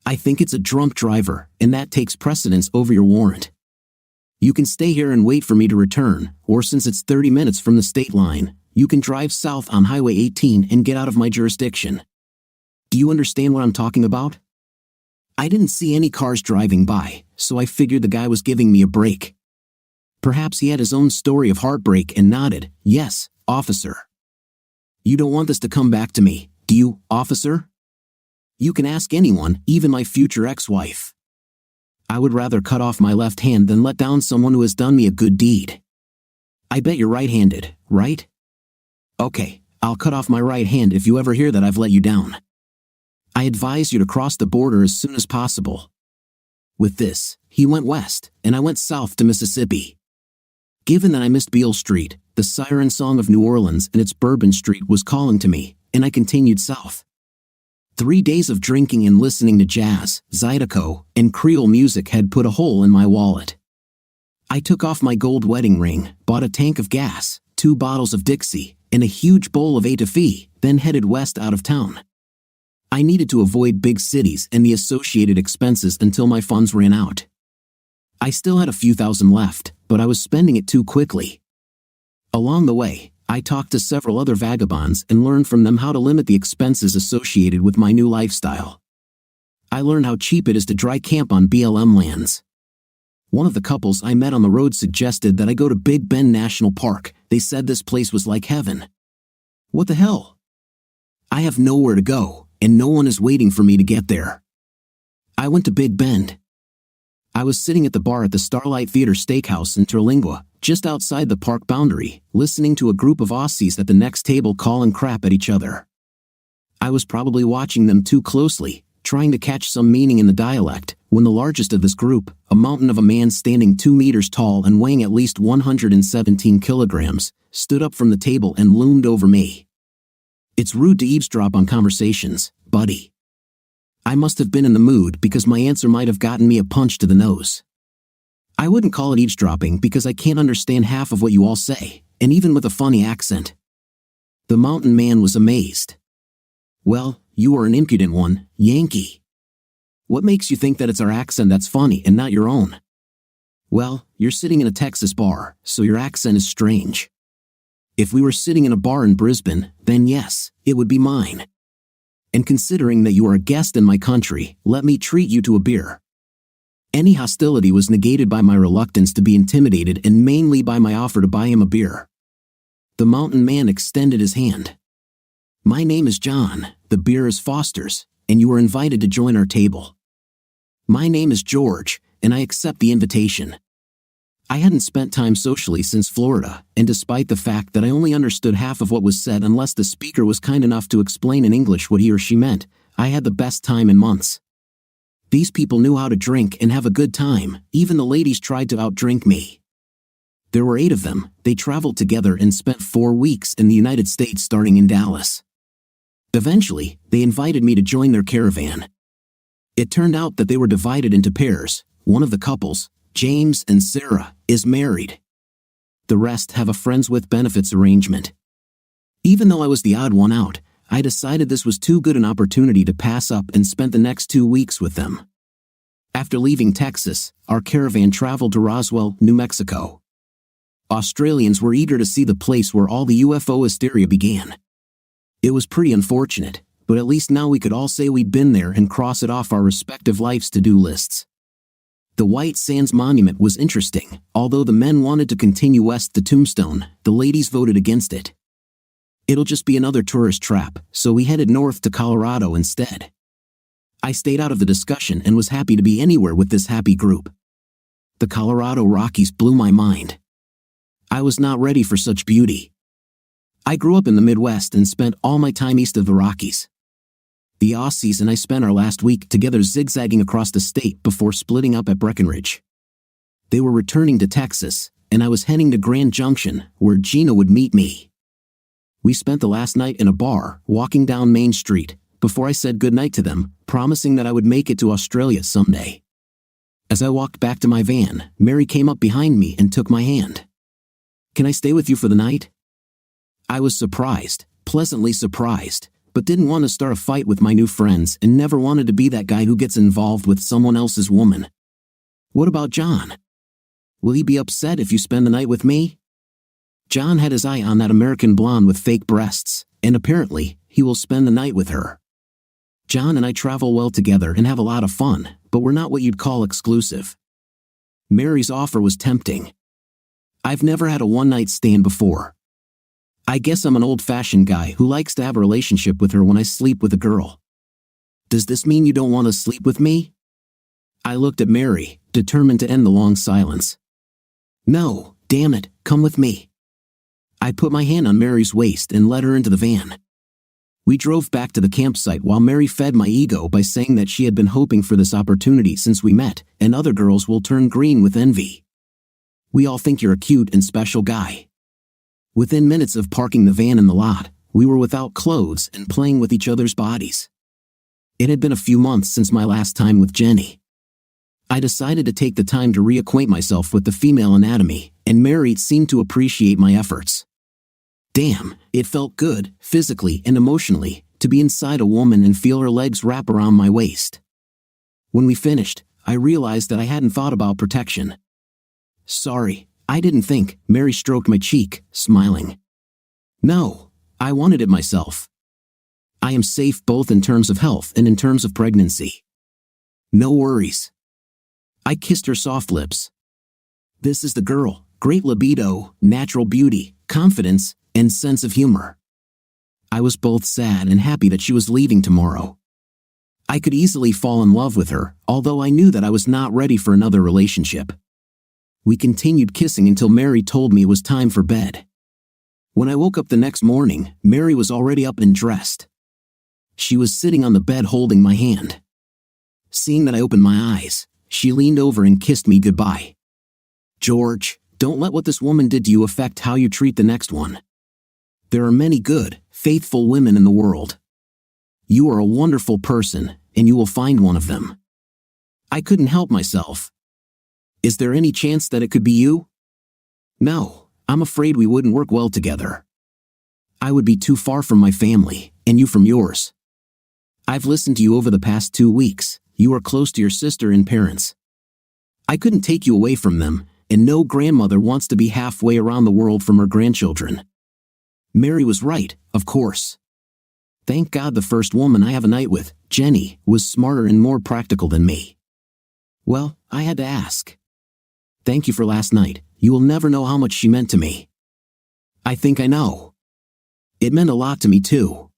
I think it's a drunk driver, and that takes precedence over your warrant. You can stay here and wait for me to return, or since it's 30 minutes from the state line, you can drive south on Highway 18 and get out of my jurisdiction. Do you understand what I'm talking about?" I didn't see any cars driving by, so I figured the guy was giving me a break. Perhaps he had his own story of heartbreak and nodded, "Yes, officer." "You don't want this to come back to me, do you, officer?" "You can ask anyone, even my future ex-wife. I would rather cut off my left hand than let down someone who has done me a good deed." "I bet you're right-handed, right?" "Okay, I'll cut off my right hand if you ever hear that I've let you down. I advise you to cross the border as soon as possible." With this, he went west, and I went south to Mississippi. Given that I missed Beale Street, the siren song of New Orleans and its Bourbon Street was calling to me, and I continued south. 3 days of drinking and listening to jazz, Zydeco, and Creole music had put a hole in my wallet. I took off my gold wedding ring, bought a tank of gas, 2 bottles of Dixie, and a huge bowl of etouffee, then headed west out of town. I needed to avoid big cities and the associated expenses until my funds ran out. I still had a few thousand left, but I was spending it too quickly. Along the way, I talked to several other vagabonds and learned from them how to limit the expenses associated with my new lifestyle. I learned how cheap it is to dry camp on BLM lands. One of the couples I met on the road suggested that I go to Big Bend National Park. They said this place was like heaven. What the hell? I have nowhere to go, and no one is waiting for me to get there. I went to Big Bend. I was sitting at the bar at the Starlight Theater Steakhouse in Terlingua, just outside the park boundary, listening to a group of Aussies at the next table calling crap at each other. I was probably watching them too closely, trying to catch some meaning in the dialect, when the largest of this group, a mountain of a man standing 2 meters tall and weighing at least 117 kilograms, stood up from the table and loomed over me. "It's rude to eavesdrop on conversations, buddy." I must have been in the mood because my answer might have gotten me a punch to the nose. I wouldn't call it eavesdropping because I can't understand half of what you all say, and even with a funny accent. The mountain man was amazed. "Well, you are an impudent one, Yankee. What makes you think that it's our accent that's funny and not your own?" "Well, you're sitting in a Texas bar, so your accent is strange. If we were sitting in a bar in Brisbane, then yes, it would be mine. And considering that you are a guest in my country, let me treat you to a beer." Any hostility was negated by my reluctance to be intimidated and mainly by my offer to buy him a beer. The mountain man extended his hand. "My name is John, the beer is Foster's, and you are invited to join our table." "My name is George, and I accept the invitation." I hadn't spent time socially since Florida, and despite the fact that I only understood half of what was said unless the speaker was kind enough to explain in English what he or she meant, I had the best time in months. These people knew how to drink and have a good time. Even the ladies tried to outdrink me. There were 8 of them. They traveled together and spent 4 weeks in the United States, starting in Dallas. Eventually, they invited me to join their caravan. It turned out that they were divided into pairs. One of the couples, James and Sarah, is married. The rest have a friends with benefits arrangement. Even though I was the odd one out, I decided this was too good an opportunity to pass up and spent the next 2 weeks with them. After leaving Texas, our caravan traveled to Roswell, New Mexico. Australians were eager to see the place where all the UFO hysteria began. It was pretty unfortunate, but at least now we could all say we'd been there and cross it off our respective life's to-do lists. The White Sands Monument was interesting. Although the men wanted to continue west to Tombstone, the ladies voted against it. It'll just be another tourist trap, so we headed north to Colorado instead. I stayed out of the discussion and was happy to be anywhere with this happy group. The Colorado Rockies blew my mind. I was not ready for such beauty. I grew up in the Midwest and spent all my time east of the Rockies. The Aussies and I spent our last week together zigzagging across the state before splitting up at Breckenridge. They were returning to Texas, and I was heading to Grand Junction, where Gina would meet me. We spent the last night in a bar, walking down Main Street, before I said goodnight to them, promising that I would make it to Australia someday. As I walked back to my van, Mary came up behind me and took my hand. "Can I stay with you for the night?" I was surprised, pleasantly surprised, but didn't want to start a fight with my new friends and never wanted to be that guy who gets involved with someone else's woman. "What about John? Will he be upset if you spend the night with me?" John had his eye on that American blonde with fake breasts, and apparently, he will spend the night with her. John and I travel well together and have a lot of fun, but we're not what you'd call exclusive. Mary's offer was tempting. I've never had a one-night stand before. I guess I'm an old-fashioned guy who likes to have a relationship with her when I sleep with a girl. "Does this mean you don't want to sleep with me?" I looked at Mary, determined to end the long silence. "No, damn it, come with me." I put my hand on Mary's waist and led her into the van. We drove back to the campsite while Mary fed my ego by saying that she had been hoping for this opportunity since we met, and other girls will turn green with envy. "We all think you're a cute and special guy." Within minutes of parking the van in the lot, we were without clothes and playing with each other's bodies. It had been a few months since my last time with Jenny. I decided to take the time to reacquaint myself with the female anatomy, and Mary seemed to appreciate my efforts. Damn, it felt good, physically and emotionally, to be inside a woman and feel her legs wrap around my waist. When we finished, I realized that I hadn't thought about protection. "Sorry, I didn't think," Mary stroked my cheek, smiling. "No, I wanted it myself. I am safe both in terms of health and in terms of pregnancy. No worries." I kissed her soft lips. This is the girl, great libido, natural beauty, confidence, and sense of humor. I was both sad and happy that she was leaving tomorrow. I could easily fall in love with her, although I knew that I was not ready for another relationship. We continued kissing until Mary told me it was time for bed. When I woke up the next morning, Mary was already up and dressed. She was sitting on the bed holding my hand. Seeing that I opened my eyes, she leaned over and kissed me goodbye. "George, don't let what this woman did to you affect how you treat the next one. There are many good, faithful women in the world. You are a wonderful person, and you will find one of them." I couldn't help myself. "Is there any chance that it could be you?" "No, I'm afraid we wouldn't work well together. I would be too far from my family, and you from yours. I've listened to you over the past 2 weeks. You are close to your sister and parents. I couldn't take you away from them, and no grandmother wants to be halfway around the world from her grandchildren." Mary was right, of course. Thank God the first woman I have a night with, Jenny, was smarter and more practical than me. Well, I had to ask. "Thank you for last night. You will never know how much she meant to me." "I think I know. It meant a lot to me too.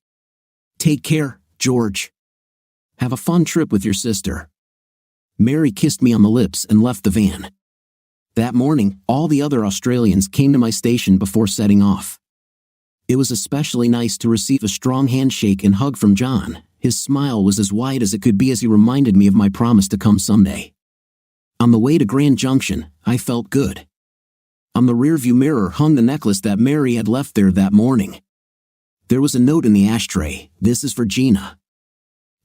Take care, George. Have a fun trip with your sister." Mary kissed me on the lips and left the van. That morning, all the other Australians came to my station before setting off. It was especially nice to receive a strong handshake and hug from John, His smile was as wide as it could be as he reminded me of my promise to come someday. On the way to Grand Junction, I felt good. On the rearview mirror hung the necklace that Mary had left there that morning. There was a note in the ashtray. This is for Gina.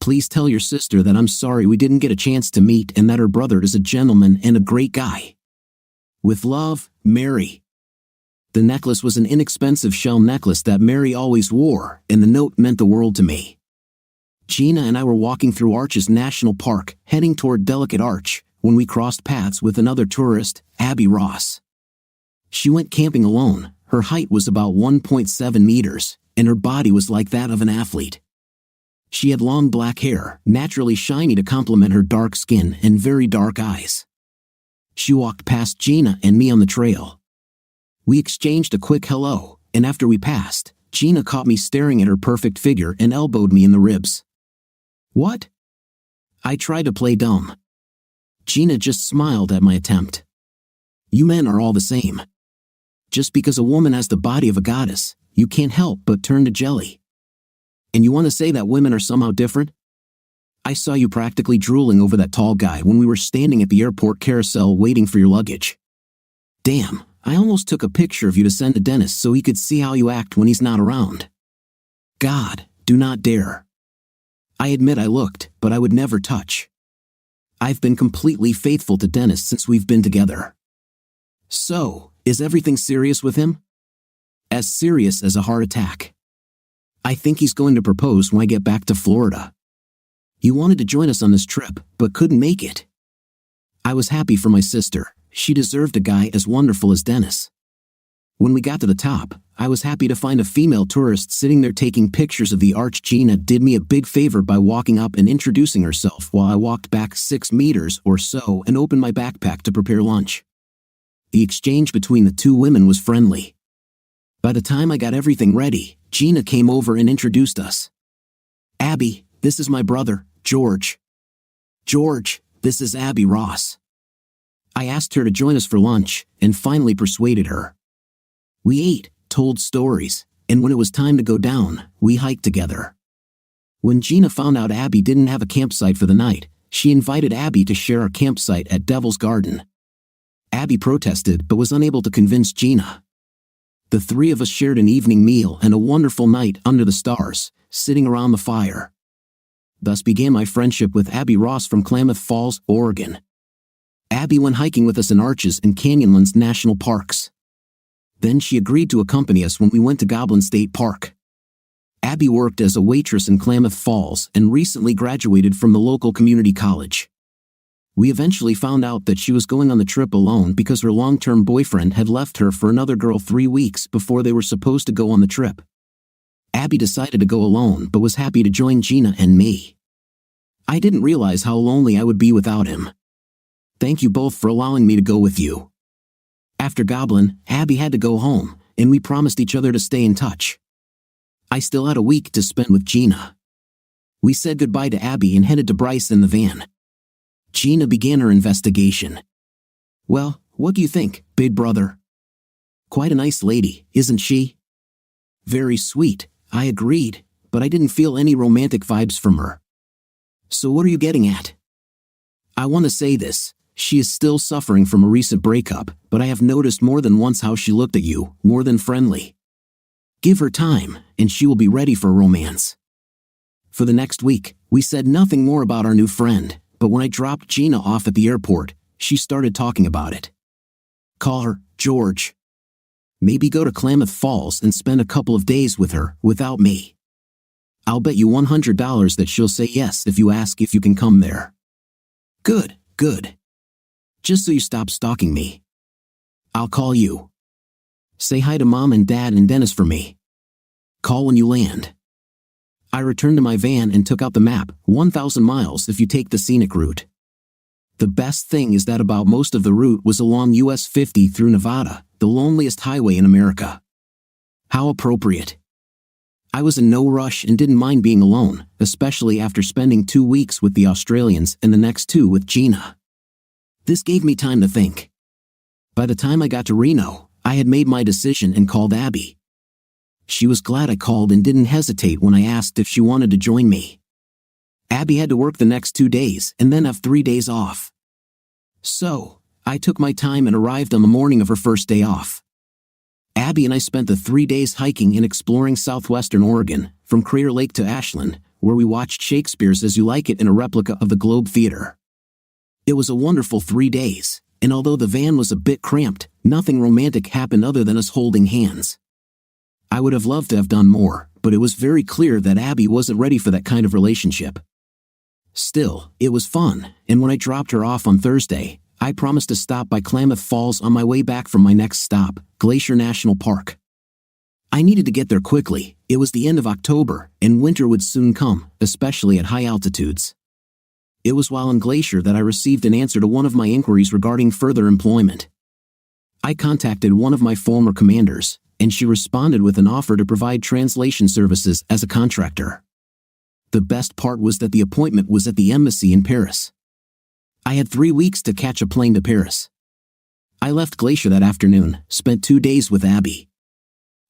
Please tell your sister that I'm sorry we didn't get a chance to meet and that her brother is a gentleman and a great guy. With love, Mary. The necklace was an inexpensive shell necklace that Mary always wore, and the note meant the world to me. Gina and I were walking through Arches National Park, heading toward Delicate Arch, when we crossed paths with another tourist, Abby Ross. She went camping alone. Her height was about 1.7 meters, and her body was like that of an athlete. She had long black hair, naturally shiny to complement her dark skin and very dark eyes. She walked past Gina and me on the trail. We exchanged a quick hello, and after we passed, Gina caught me staring at her perfect figure and elbowed me in the ribs. What? I tried to play dumb. Gina just smiled at my attempt. You men are all the same. Just because a woman has the body of a goddess, you can't help but turn to jelly. And you want to say that women are somehow different? I saw you practically drooling over that tall guy when we were standing at the airport carousel waiting for your luggage. Damn, I almost took a picture of you to send to Dennis so he could see how you act when he's not around. God, do not dare. I admit I looked, but I would never touch. I've been completely faithful to Dennis since we've been together. So, is everything serious with him? As serious as a heart attack. I think he's going to propose when I get back to Florida. He wanted to join us on this trip, but couldn't make it. I was happy for my sister. She deserved a guy as wonderful as Dennis. When we got to the top, I was happy to find a female tourist sitting there taking pictures of the arch. Gina did me a big favor by walking up and introducing herself while I walked back 6 meters or so and opened my backpack to prepare lunch. The exchange between the two women was friendly. By the time I got everything ready, Gina came over and introduced us. Abby, this is my brother, George. George, this is Abby Ross. I asked her to join us for lunch and finally persuaded her. We ate, told stories, and when it was time to go down, we hiked together. When Gina found out Abby didn't have a campsite for the night, she invited Abby to share a campsite at Devil's Garden. Abby protested but was unable to convince Gina. The three of us shared an evening meal and a wonderful night under the stars, sitting around the fire. Thus began my friendship with Abby Ross from Klamath Falls, Oregon. Abby went hiking with us in Arches and Canyonlands National Parks. Then she agreed to accompany us when we went to Goblin State Park. Abby worked as a waitress in Klamath Falls and recently graduated from the local community college. We eventually found out that she was going on the trip alone because her long-term boyfriend had left her for another girl 3 weeks before they were supposed to go on the trip. Abby decided to go alone but was happy to join Gina and me. I didn't realize how lonely I would be without him. Thank you both for allowing me to go with you. After Goblin, Abby had to go home, and we promised each other to stay in touch. I still had a week to spend with Gina. We said goodbye to Abby and headed to Bryce in the van. Gina began her investigation. Well, what do you think, big brother? Quite a nice lady, isn't she? Very sweet, I agreed, but I didn't feel any romantic vibes from her. So what are you getting at? I want to say this. She is still suffering from a recent breakup, but I have noticed more than once how she looked at you, more than friendly. Give her time, and she will be ready for romance. For the next week, we said nothing more about our new friend, but when I dropped Gina off at the airport, she started talking about it. Call her, George. Maybe go to Klamath Falls and spend a couple of days with her, without me. I'll bet you $100 that she'll say yes if you ask if you can come there. Good, good. Just so you stop stalking me. I'll call you. Say hi to Mom and Dad and Dennis for me. Call when you land. I returned to my van and took out the map, 1,000 miles if you take the scenic route. The best thing is that about most of the route was along US 50 through Nevada, the loneliest highway in America. How appropriate. I was in no rush and didn't mind being alone, especially after spending 2 weeks with the Australians and the next 2 with Gina. This gave me time to think. By the time I got to Reno, I had made my decision and called Abby. She was glad I called and didn't hesitate when I asked if she wanted to join me. Abby had to work the next 2 days and then have 3 days off. So, I took my time and arrived on the morning of her first day off. Abby and I spent the 3 days hiking and exploring southwestern Oregon, from Crater Lake to Ashland, where we watched Shakespeare's As You Like It in a replica of the Globe Theatre. It was a wonderful 3 days, and although the van was a bit cramped, nothing romantic happened other than us holding hands. I would have loved to have done more, but it was very clear that Abby wasn't ready for that kind of relationship. Still, it was fun, and when I dropped her off on Thursday, I promised to stop by Klamath Falls on my way back from my next stop, Glacier National Park. I needed to get there quickly. It was the end of October, and winter would soon come, especially at high altitudes. It was while on Glacier that I received an answer to one of my inquiries regarding further employment. I contacted one of my former commanders, and she responded with an offer to provide translation services as a contractor. The best part was that the appointment was at the embassy in Paris. I had 3 weeks to catch a plane to Paris. I left Glacier that afternoon, spent 2 days with Abby.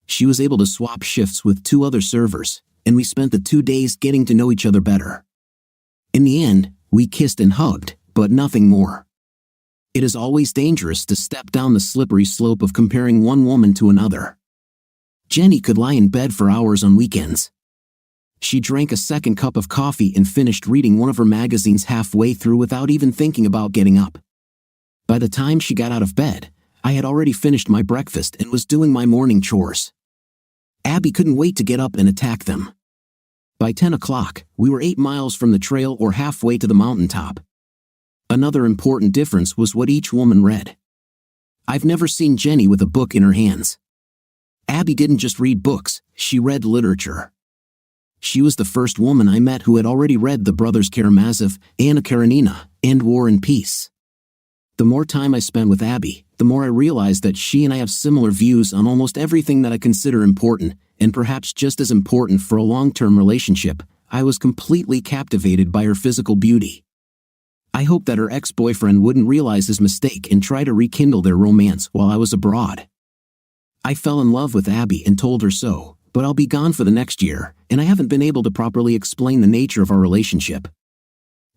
She was able to swap shifts with 2 other servers, and we spent the 2 days getting to know each other better. In the end, we kissed and hugged, but nothing more. It is always dangerous to step down the slippery slope of comparing one woman to another. Jenny could lie in bed for hours on weekends. She drank a second cup of coffee and finished reading one of her magazines halfway through without even thinking about getting up. By the time she got out of bed, I had already finished my breakfast and was doing my morning chores. Abby couldn't wait to get up and attack them. By 10 o'clock, we were 8 miles from the trail or halfway to the mountaintop. Another important difference was what each woman read. I've never seen Jenny with a book in her hands. Abby didn't just read books, she read literature. She was the first woman I met who had already read the Brothers Karamazov, Anna Karenina, and War and Peace. The more time I spent with Abby, the more I realized that she and I have similar views on almost everything that I consider important, and perhaps just as important for a long-term relationship. I was completely captivated by her physical beauty. I hoped that her ex-boyfriend wouldn't realize his mistake and try to rekindle their romance while I was abroad. I fell in love with Abby and told her so, but I'll be gone for the next year, and I haven't been able to properly explain the nature of our relationship.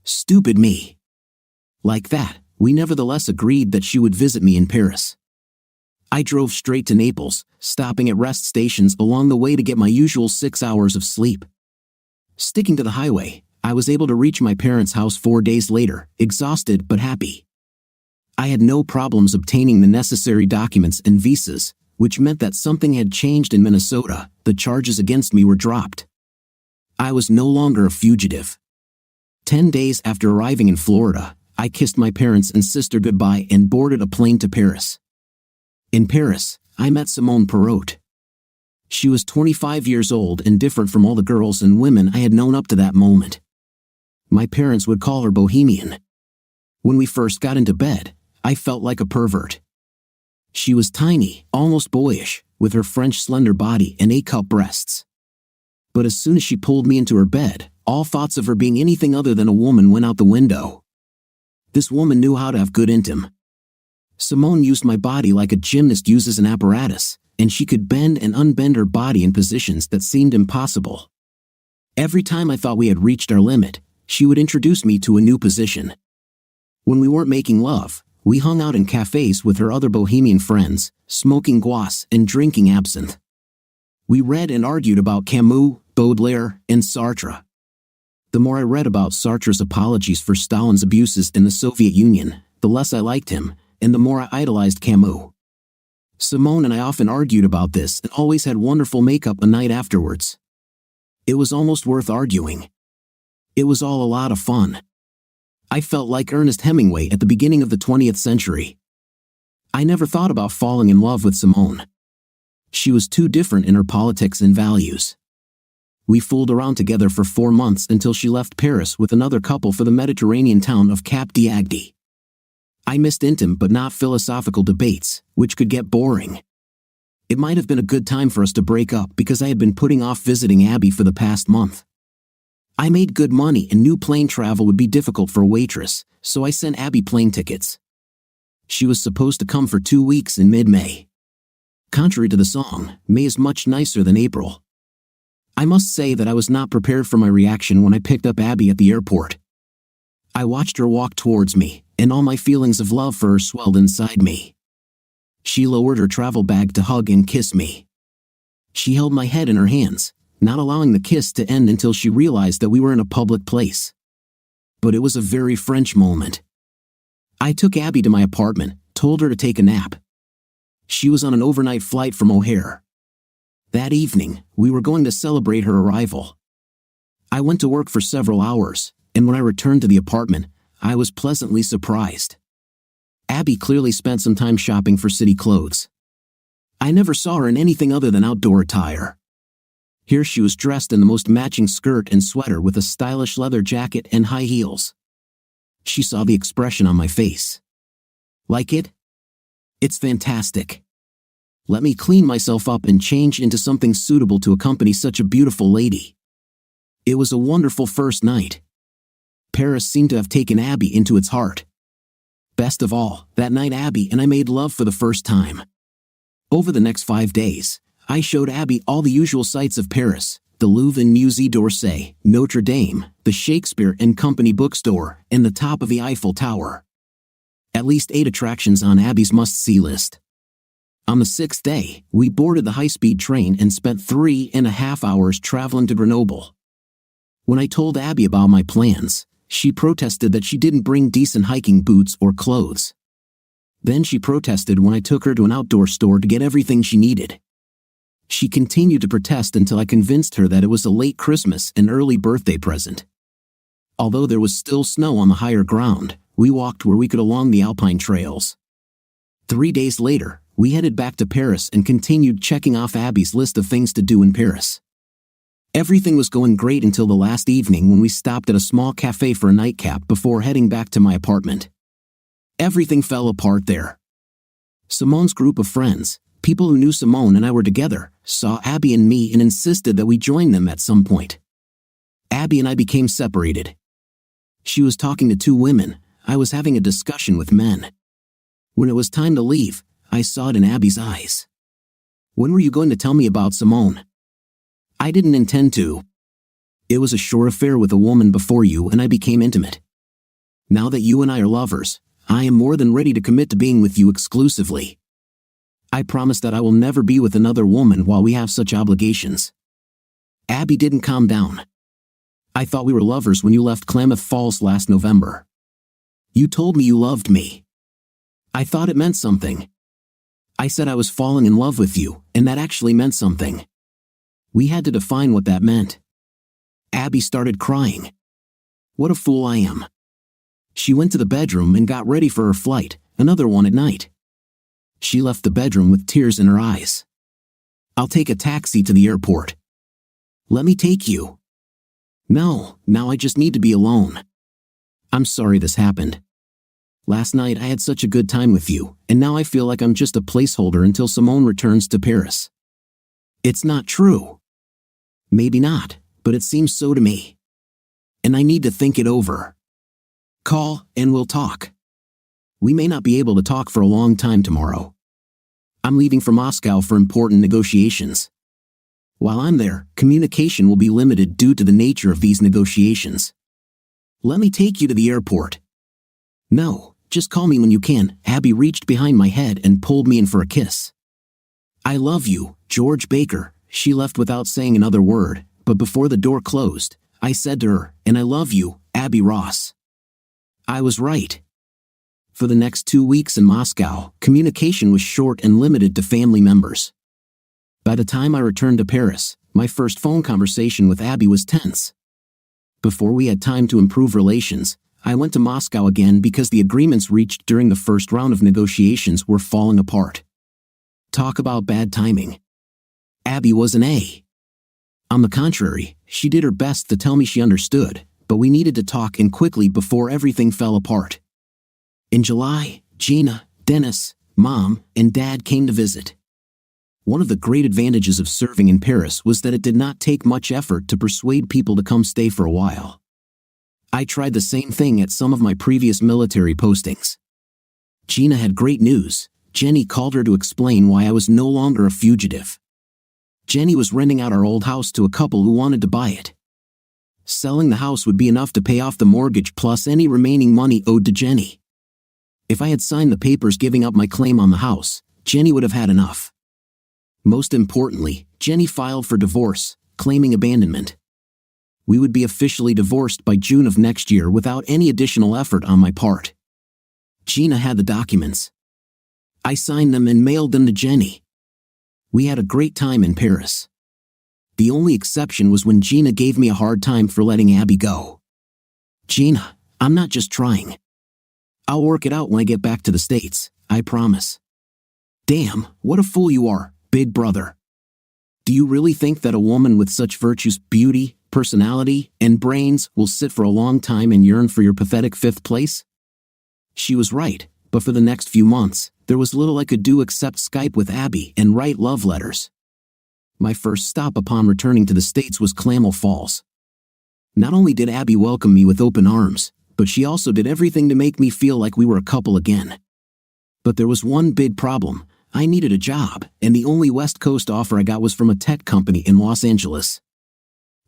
Stupid me. Like that, we nevertheless agreed that she would visit me in Paris. I drove straight to Naples, stopping at rest stations along the way to get my usual 6 hours of sleep. Sticking to the highway, I was able to reach my parents' house 4 days later, exhausted but happy. I had no problems obtaining the necessary documents and visas, which meant that something had changed in Minnesota. The charges against me were dropped. I was no longer a fugitive. 10 days after arriving in Florida, I kissed my parents and sister goodbye and boarded a plane to Paris. In Paris, I met Simone Perrault. She was 25 years old and different from all the girls and women I had known up to that moment. My parents would call her Bohemian. When we first got into bed, I felt like a pervert. She was tiny, almost boyish, with her French slender body and A-cup breasts. But as soon as she pulled me into her bed, all thoughts of her being anything other than a woman went out the window. This woman knew how to have good intim. Simone used my body like a gymnast uses an apparatus, and she could bend and unbend her body in positions that seemed impossible. Every time I thought we had reached our limit, she would introduce me to a new position. When we weren't making love, we hung out in cafes with her other bohemian friends, smoking gouache and drinking absinthe. We read and argued about Camus, Baudelaire, and Sartre. The more I read about Sartre's apologies for Stalin's abuses in the Soviet Union, the less I liked him, and the more I idolized Camus. Simone and I often argued about this and always had wonderful makeup a night afterwards. It was almost worth arguing. It was all a lot of fun. I felt like Ernest Hemingway at the beginning of the 20th century. I never thought about falling in love with Simone. She was too different in her politics and values. We fooled around together for 4 months until she left Paris with another couple for the Mediterranean town of Cap d'Agde. I missed intimate but not philosophical debates, which could get boring. It might have been a good time for us to break up because I had been putting off visiting Abby for the past month. I made good money and knew plane travel would be difficult for a waitress, so I sent Abby plane tickets. She was supposed to come for 2 weeks in mid-May. Contrary to the song, May is much nicer than April. I must say that I was not prepared for my reaction when I picked up Abby at the airport. I watched her walk towards me, and all my feelings of love for her swelled inside me. She lowered her travel bag to hug and kiss me. She held my head in her hands, not allowing the kiss to end until she realized that we were in a public place. But it was a very French moment. I took Abby to my apartment, told her to take a nap. She was on an overnight flight from O'Hare. That evening, we were going to celebrate her arrival. I went to work for several hours, and when I returned to the apartment, I was pleasantly surprised. Abby clearly spent some time shopping for city clothes. I never saw her in anything other than outdoor attire. Here she was dressed in the most matching skirt and sweater with a stylish leather jacket and high heels. She saw the expression on my face. Like it? It's fantastic. Let me clean myself up and change into something suitable to accompany such a beautiful lady. It was a wonderful first night. Paris seemed to have taken Abby into its heart. Best of all, that night Abby and I made love for the first time. Over the next 5 days, I showed Abby all the usual sights of Paris, the Louvre and Musée d'Orsay, Notre Dame, the Shakespeare and Company bookstore, and the top of the Eiffel Tower. At least 8 attractions on Abby's must-see list. On the 6th day, we boarded the high-speed train and spent 3.5 hours traveling to Grenoble. When I told Abby about my plans, she protested that she didn't bring decent hiking boots or clothes. Then she protested when I took her to an outdoor store to get everything she needed. She continued to protest until I convinced her that it was a late Christmas and early birthday present. Although there was still snow on the higher ground, we walked where we could along the alpine trails. 3 days later, we headed back to Paris and continued checking off Abby's list of things to do in Paris. Everything was going great until the last evening when we stopped at a small cafe for a nightcap before heading back to my apartment. Everything fell apart there. Simone's group of friends, people who knew Simone and I were together, saw Abby and me and insisted that we join them at some point. Abby and I became separated. She was talking to 2 women, I was having a discussion with men. When it was time to leave, I saw it in Abby's eyes. When were you going to tell me about Simone? I didn't intend to. It was a short affair with a woman before you and I became intimate. Now that you and I are lovers, I am more than ready to commit to being with you exclusively. I promise that I will never be with another woman while we have such obligations. Abby didn't calm down. I thought we were lovers when you left Klamath Falls last November. You told me you loved me. I thought it meant something. I said I was falling in love with you, and that actually meant something. We had to define what that meant. Abby started crying. What a fool I am. She went to the bedroom and got ready for her flight, another one at night. She left the bedroom with tears in her eyes. I'll take a taxi to the airport. Let me take you. No, now I just need to be alone. I'm sorry this happened. Last night I had such a good time with you, and now I feel like I'm just a placeholder until Simone returns to Paris. It's not true. Maybe not, but it seems so to me. And I need to think it over. Call, and we'll talk. We may not be able to talk for a long time tomorrow. I'm leaving for Moscow for important negotiations. While I'm there, communication will be limited due to the nature of these negotiations. Let me take you to the airport. No, just call me when you can. Abby reached behind my head and pulled me in for a kiss. I love you, George Baker. She left without saying another word, but before the door closed, I said to her, and I love you, Abby Ross. I was right. For the next 2 weeks in Moscow, communication was short and limited to family members. By the time I returned to Paris, my first phone conversation with Abby was tense. Before we had time to improve relations, I went to Moscow again because the agreements reached during the first round of negotiations were falling apart. Talk about bad timing. Abby was an A. On the contrary, she did her best to tell me she understood, but we needed to talk and quickly before everything fell apart. In July, Gina, Dennis, Mom, and Dad came to visit. One of the great advantages of serving in Paris was that it did not take much effort to persuade people to come stay for a while. I tried the same thing at some of my previous military postings. Gina had great news. Jenny called her to explain why I was no longer a fugitive. Jenny was renting out our old house to a couple who wanted to buy it. Selling the house would be enough to pay off the mortgage plus any remaining money owed to Jenny. If I had signed the papers giving up my claim on the house, Jenny would have had enough. Most importantly, Jenny filed for divorce, claiming abandonment. We would be officially divorced by June of next year without any additional effort on my part. Gina had the documents. I signed them and mailed them to Jenny. We had a great time in Paris. The only exception was when Gina gave me a hard time for letting Abby go. Gina, I'm not just trying. I'll work it out when I get back to the States, I promise. Damn, what a fool you are, big brother. Do you really think that a woman with such virtues, beauty, personality, and brains will sit for a long time and yearn for your pathetic 5th place? She was right, but for the next few months, there was little I could do except Skype with Abby and write love letters. My first stop upon returning to the States was Klamath Falls. Not only did Abby welcome me with open arms, but she also did everything to make me feel like we were a couple again. But there was one big problem. I needed a job, and the only West Coast offer I got was from a tech company in Los Angeles.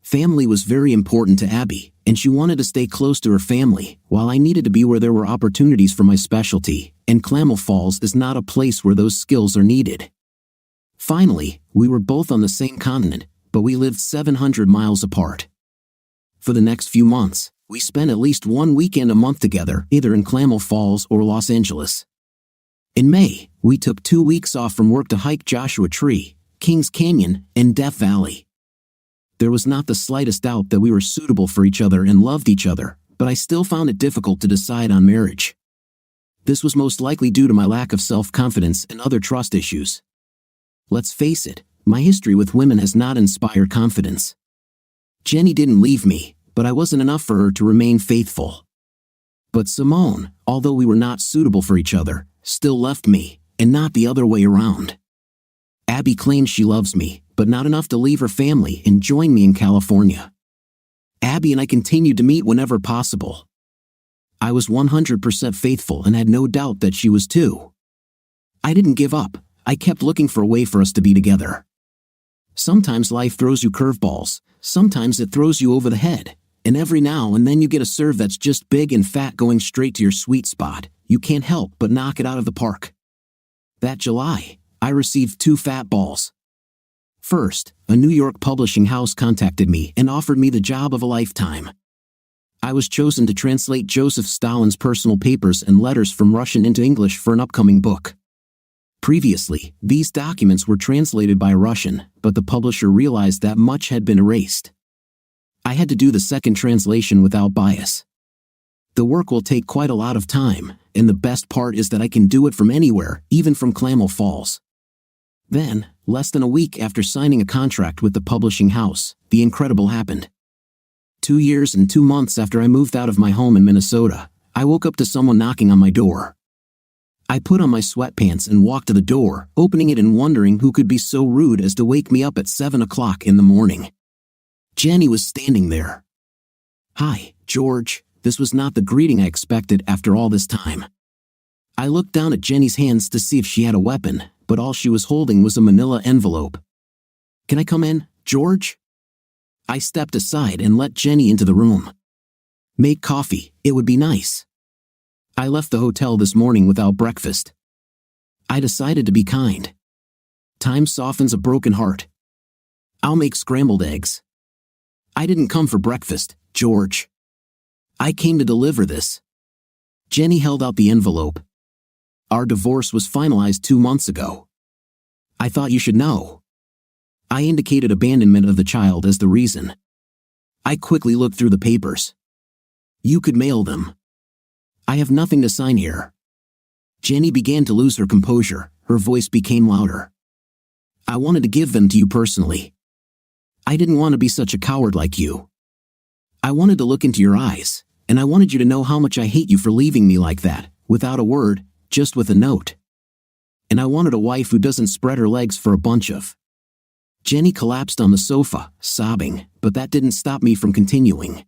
Family was very important to Abby, and she wanted to stay close to her family, while I needed to be where there were opportunities for my specialty, and Klamath Falls is not a place where those skills are needed. Finally, we were both on the same continent, but we lived 700 miles apart. For the next few months, we spent at least one weekend a month together, either in Klamath Falls or Los Angeles. In May, we took 2 weeks off from work to hike Joshua Tree, Kings Canyon, and Death Valley. There was not the slightest doubt that we were suitable for each other and loved each other, but I still found it difficult to decide on marriage. This was most likely due to my lack of self-confidence and other trust issues. Let's face it, my history with women has not inspired confidence. Jenny didn't leave me, but I wasn't enough for her to remain faithful. But Simone, although we were not suitable for each other, still left me, and not the other way around. Abby claims she loves me, but not enough to leave her family and join me in California. Abby and I continued to meet whenever possible. I was 100% faithful and had no doubt that she was too. I didn't give up. I kept looking for a way for us to be together. Sometimes life throws you curveballs, sometimes it throws you over the head, and every now and then you get a serve that's just big and fat going straight to your sweet spot. You can't help but knock it out of the park. That July, I received 2 fat balls. First, a New York publishing house contacted me and offered me the job of a lifetime. I was chosen to translate Joseph Stalin's personal papers and letters from Russian into English for an upcoming book. Previously, these documents were translated by a Russian, but the publisher realized that much had been erased. I had to do the second translation without bias. The work will take quite a lot of time, and the best part is that I can do it from anywhere, even from Klamath Falls. Then, less than a week after signing a contract with the publishing house, the incredible happened. 2 years and 2 months after I moved out of my home in Minnesota, I woke up to someone knocking on my door. I put on my sweatpants and walked to the door, opening it and wondering who could be so rude as to wake me up at 7 o'clock in the morning. Jenny was standing there. "Hi, George." This was not the greeting I expected after all this time. I looked down at Jenny's hands to see if she had a weapon, but all she was holding was a manila envelope. "Can I come in, George?" I stepped aside and let Jenny into the room. "Make coffee, it would be nice. I left the hotel this morning without breakfast." I decided to be kind. Time softens a broken heart. "I'll make scrambled eggs." "I didn't come for breakfast, George. I came to deliver this." Jenny held out the envelope. "Our divorce was finalized 2 months ago. I thought you should know." I indicated abandonment of the child as the reason. I quickly looked through the papers. "You could mail them. I have nothing to sign here." Jenny began to lose her composure. Her voice became louder. "I wanted to give them to you personally. I didn't want to be such a coward like you. I wanted to look into your eyes, and I wanted you to know how much I hate you for leaving me like that, without a word, just with a note. And I wanted a wife who doesn't spread her legs for a bunch of." Jenny collapsed on the sofa, sobbing, but that didn't stop me from continuing.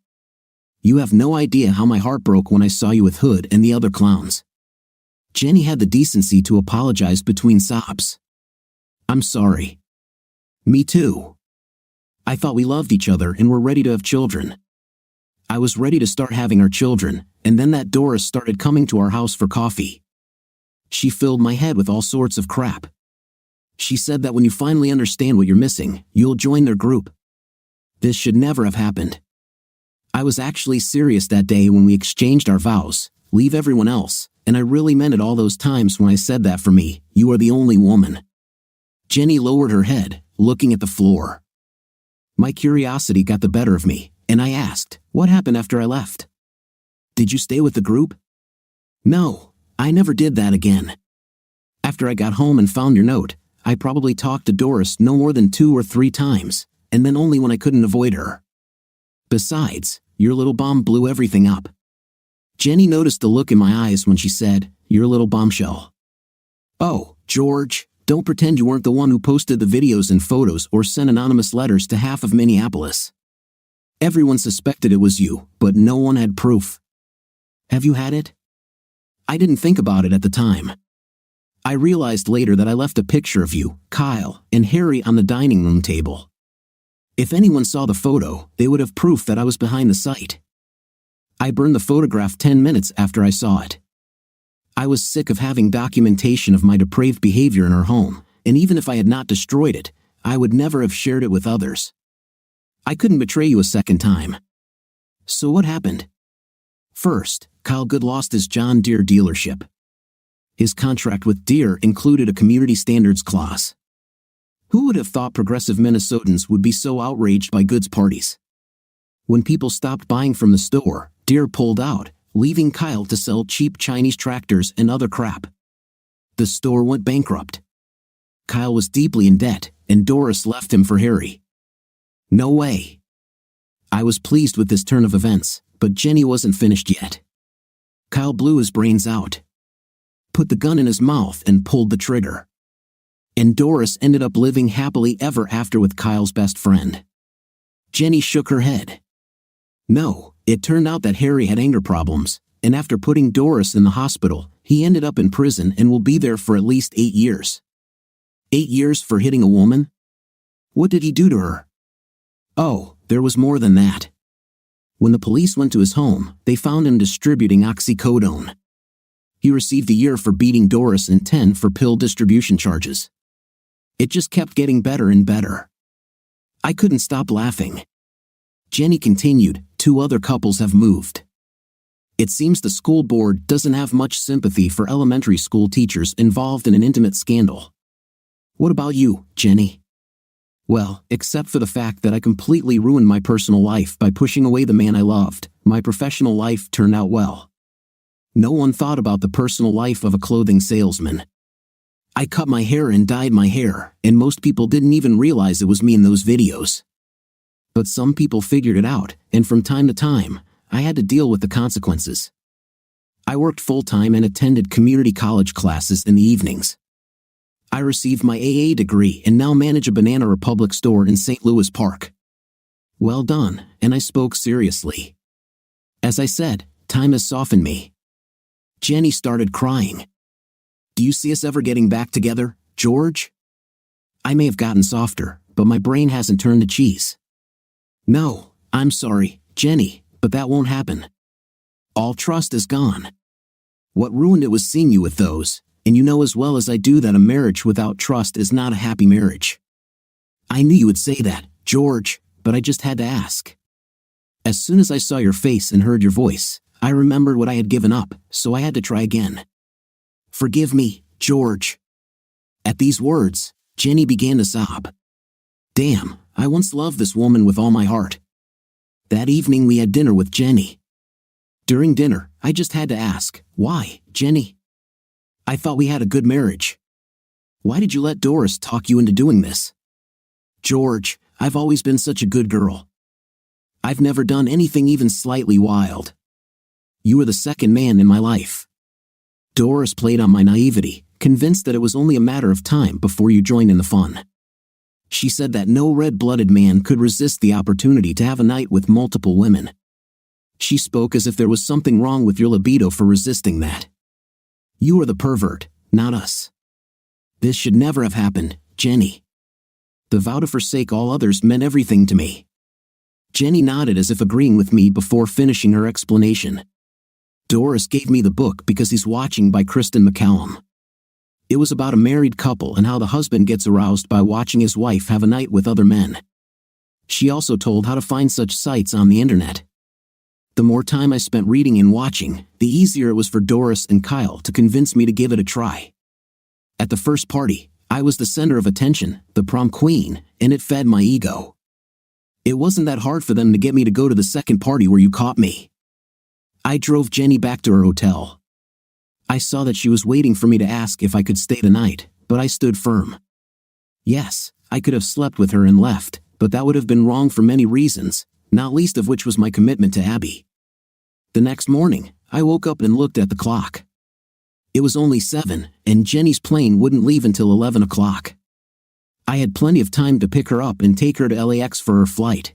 "You have no idea how my heart broke when I saw you with Hood and the other clowns." Jenny had the decency to apologize between sobs. "I'm sorry. Me too. I thought we loved each other and were ready to have children. I was ready to start having our children, and then that Doris started coming to our house for coffee. She filled my head with all sorts of crap. She said that when you finally understand what you're missing, you'll join their group. This should never have happened. I was actually serious that day when we exchanged our vows, leave everyone else, and I really meant it all those times when I said that for me, you are the only woman. Jenny lowered her head, looking at the floor. My curiosity got the better of me, and I asked, what happened after I left? Did you stay with the group? No, I never did that again. After I got home and found your note, I probably talked to Doris no more than 2 or 3 times, and then only when I couldn't avoid her. Besides, your little bomb blew everything up. Jenny noticed the look in my eyes when she said, your little bombshell. Oh, George, don't pretend you weren't the one who posted the videos and photos or sent anonymous letters to half of Minneapolis. Everyone suspected it was you, but no one had proof. Have you had it? I didn't think about it at the time. I realized later that I left a picture of you, Kyle, and Harry on the dining room table. If anyone saw the photo, they would have proof that I was behind the site. I burned the photograph 10 minutes after I saw it. I was sick of having documentation of my depraved behavior in our home, and even if I had not destroyed it, I would never have shared it with others. I couldn't betray you a second time. So what happened? First, Kyle Good lost his John Deere dealership. His contract with Deere included a community standards clause. Who would have thought progressive Minnesotans would be so outraged by Good's parties? When people stopped buying from the store, Deere pulled out, leaving Kyle to sell cheap Chinese tractors and other crap. The store went bankrupt. Kyle was deeply in debt, and Doris left him for Harry. No way. I was pleased with this turn of events, but Jenny wasn't finished yet. Kyle blew his brains out, put the gun in his mouth and pulled the trigger. And Doris ended up living happily ever after with Kyle's best friend. Jenny shook her head. No, it turned out that Harry had anger problems, and after putting Doris in the hospital, he ended up in prison and will be there for at least 8 years. 8 years for hitting a woman? What did he do to her? Oh, there was more than that. When the police went to his home, they found him distributing oxycodone. He received a year for beating Doris and 10 for pill distribution charges. It just kept getting better and better. I couldn't stop laughing. Jenny continued, 2 other couples have moved. It seems the school board doesn't have much sympathy for elementary school teachers involved in an intimate scandal. What about you, Jenny? Well, except for the fact that I completely ruined my personal life by pushing away the man I loved, my professional life turned out well. No one thought about the personal life of a clothing salesman. I cut my hair and dyed my hair, and most people didn't even realize it was me in those videos. But some people figured it out, and from time to time, I had to deal with the consequences. I worked full-time and attended community college classes in the evenings. I received my AA degree and now manage a Banana Republic store in St. Louis Park. Well done, and I spoke seriously. As I said, time has softened me. Jenny started crying. Do you see us ever getting back together, George? I may have gotten softer, but my brain hasn't turned to cheese. No, I'm sorry, Jenny, but that won't happen. All trust is gone. What ruined it was seeing you with those, and you know as well as I do that a marriage without trust is not a happy marriage. I knew you would say that, George, but I just had to ask. As soon as I saw your face and heard your voice, I remembered what I had given up, so I had to try again. Forgive me, George. At these words, Jenny began to sob. Damn, I once loved this woman with all my heart. That evening we had dinner with Jenny. During dinner, I just had to ask, why, Jenny? I thought we had a good marriage. Why did you let Doris talk you into doing this? George, I've always been such a good girl. I've never done anything even slightly wild. You were the second man in my life. Doris played on my naivety, convinced that it was only a matter of time before you joined in the fun. She said that no red-blooded man could resist the opportunity to have a night with multiple women. She spoke as if there was something wrong with your libido for resisting that. You are the pervert, not us. This should never have happened, Jenny. The vow to forsake all others meant everything to me. Jenny nodded as if agreeing with me before finishing her explanation. Doris gave me the book because he's watching by Kristen McCallum. It was about a married couple and how the husband gets aroused by watching his wife have a night with other men. She also told how to find such sites on the internet. The more time I spent reading and watching, the easier it was for Doris and Kyle to convince me to give it a try. At the first party, I was the center of attention, the prom queen, and it fed my ego. It wasn't that hard for them to get me to go to the second party where you caught me. I drove Jenny back to her hotel. I saw that she was waiting for me to ask if I could stay the night, but I stood firm. Yes, I could have slept with her and left, but that would have been wrong for many reasons, not least of which was my commitment to Abby. The next morning, I woke up and looked at the clock. It was only 7, and Jenny's plane wouldn't leave until 11 o'clock. I had plenty of time to pick her up and take her to LAX for her flight.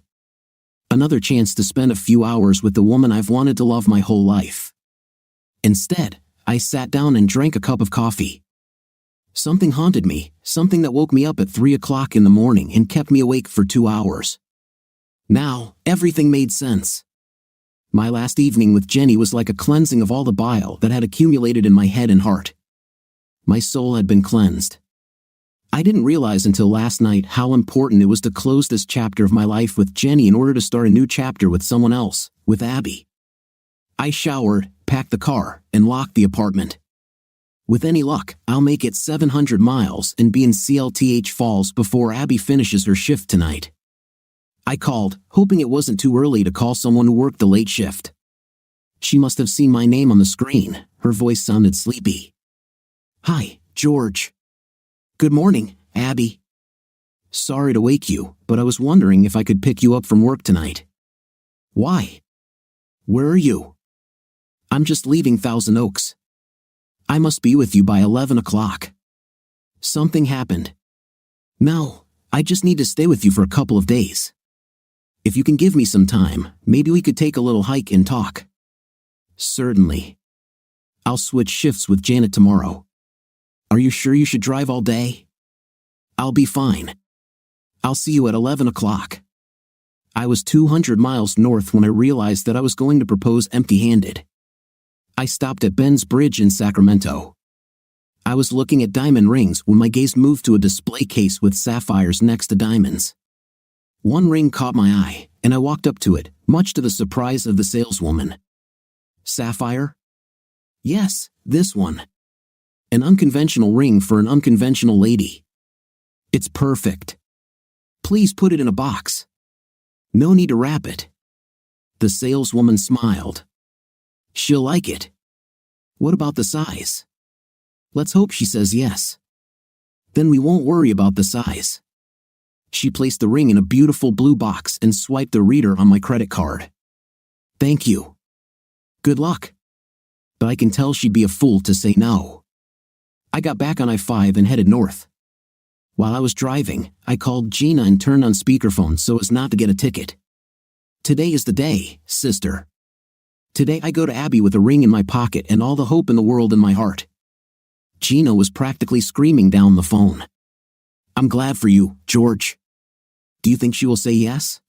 Another chance to spend a few hours with the woman I've wanted to love my whole life. Instead, I sat down and drank a cup of coffee. Something haunted me, something that woke me up at 3 o'clock in the morning and kept me awake for 2 hours. Now, everything made sense. My last evening with Jenny was like a cleansing of all the bile that had accumulated in my head and heart. My soul had been cleansed. I didn't realize until last night how important it was to close this chapter of my life with Jenny in order to start a new chapter with someone else, with Abby. I showered, packed the car, and locked the apartment. With any luck, I'll make it 700 miles and be in CLTH Falls before Abby finishes her shift tonight. I called, hoping it wasn't too early to call someone who worked the late shift. She must have seen my name on the screen. Her voice sounded sleepy. "Hi, George." "Good morning, Abby. Sorry to wake you, but I was wondering if I could pick you up from work tonight." "Why? Where are you?" "I'm just leaving Thousand Oaks. I must be with you by 11 o'clock. Something happened." "No, I just need to stay with you for a couple of days. If you can give me some time, maybe we could take a little hike and talk." "Certainly. I'll switch shifts with Janet tomorrow. Are you sure you should drive all day?" "I'll be fine. I'll see you at 11 o'clock. I was 200 miles north when I realized that I was going to propose empty-handed. I stopped at Ben's Bridge in Sacramento. I was looking at diamond rings when my gaze moved to a display case with sapphires next to diamonds. One ring caught my eye, and I walked up to it, much to the surprise of the saleswoman. "Sapphire?" "Yes, this one. An unconventional ring for an unconventional lady. It's perfect. Please put it in a box. No need to wrap it." The saleswoman smiled. "She'll like it. What about the size?" "Let's hope she says yes. Then we won't worry about the size." She placed the ring in a beautiful blue box and swiped the reader on my credit card. "Thank you. Good luck." But I can tell she'd be a fool to say no. I got back on I-5 and headed north. While I was driving, I called Gina and turned on speakerphone so as not to get a ticket. "Today is the day, sister. Today I go to Abby with a ring in my pocket and all the hope in the world in my heart." Gina was practically screaming down the phone. "I'm glad for you, George. Do you think she will say yes?"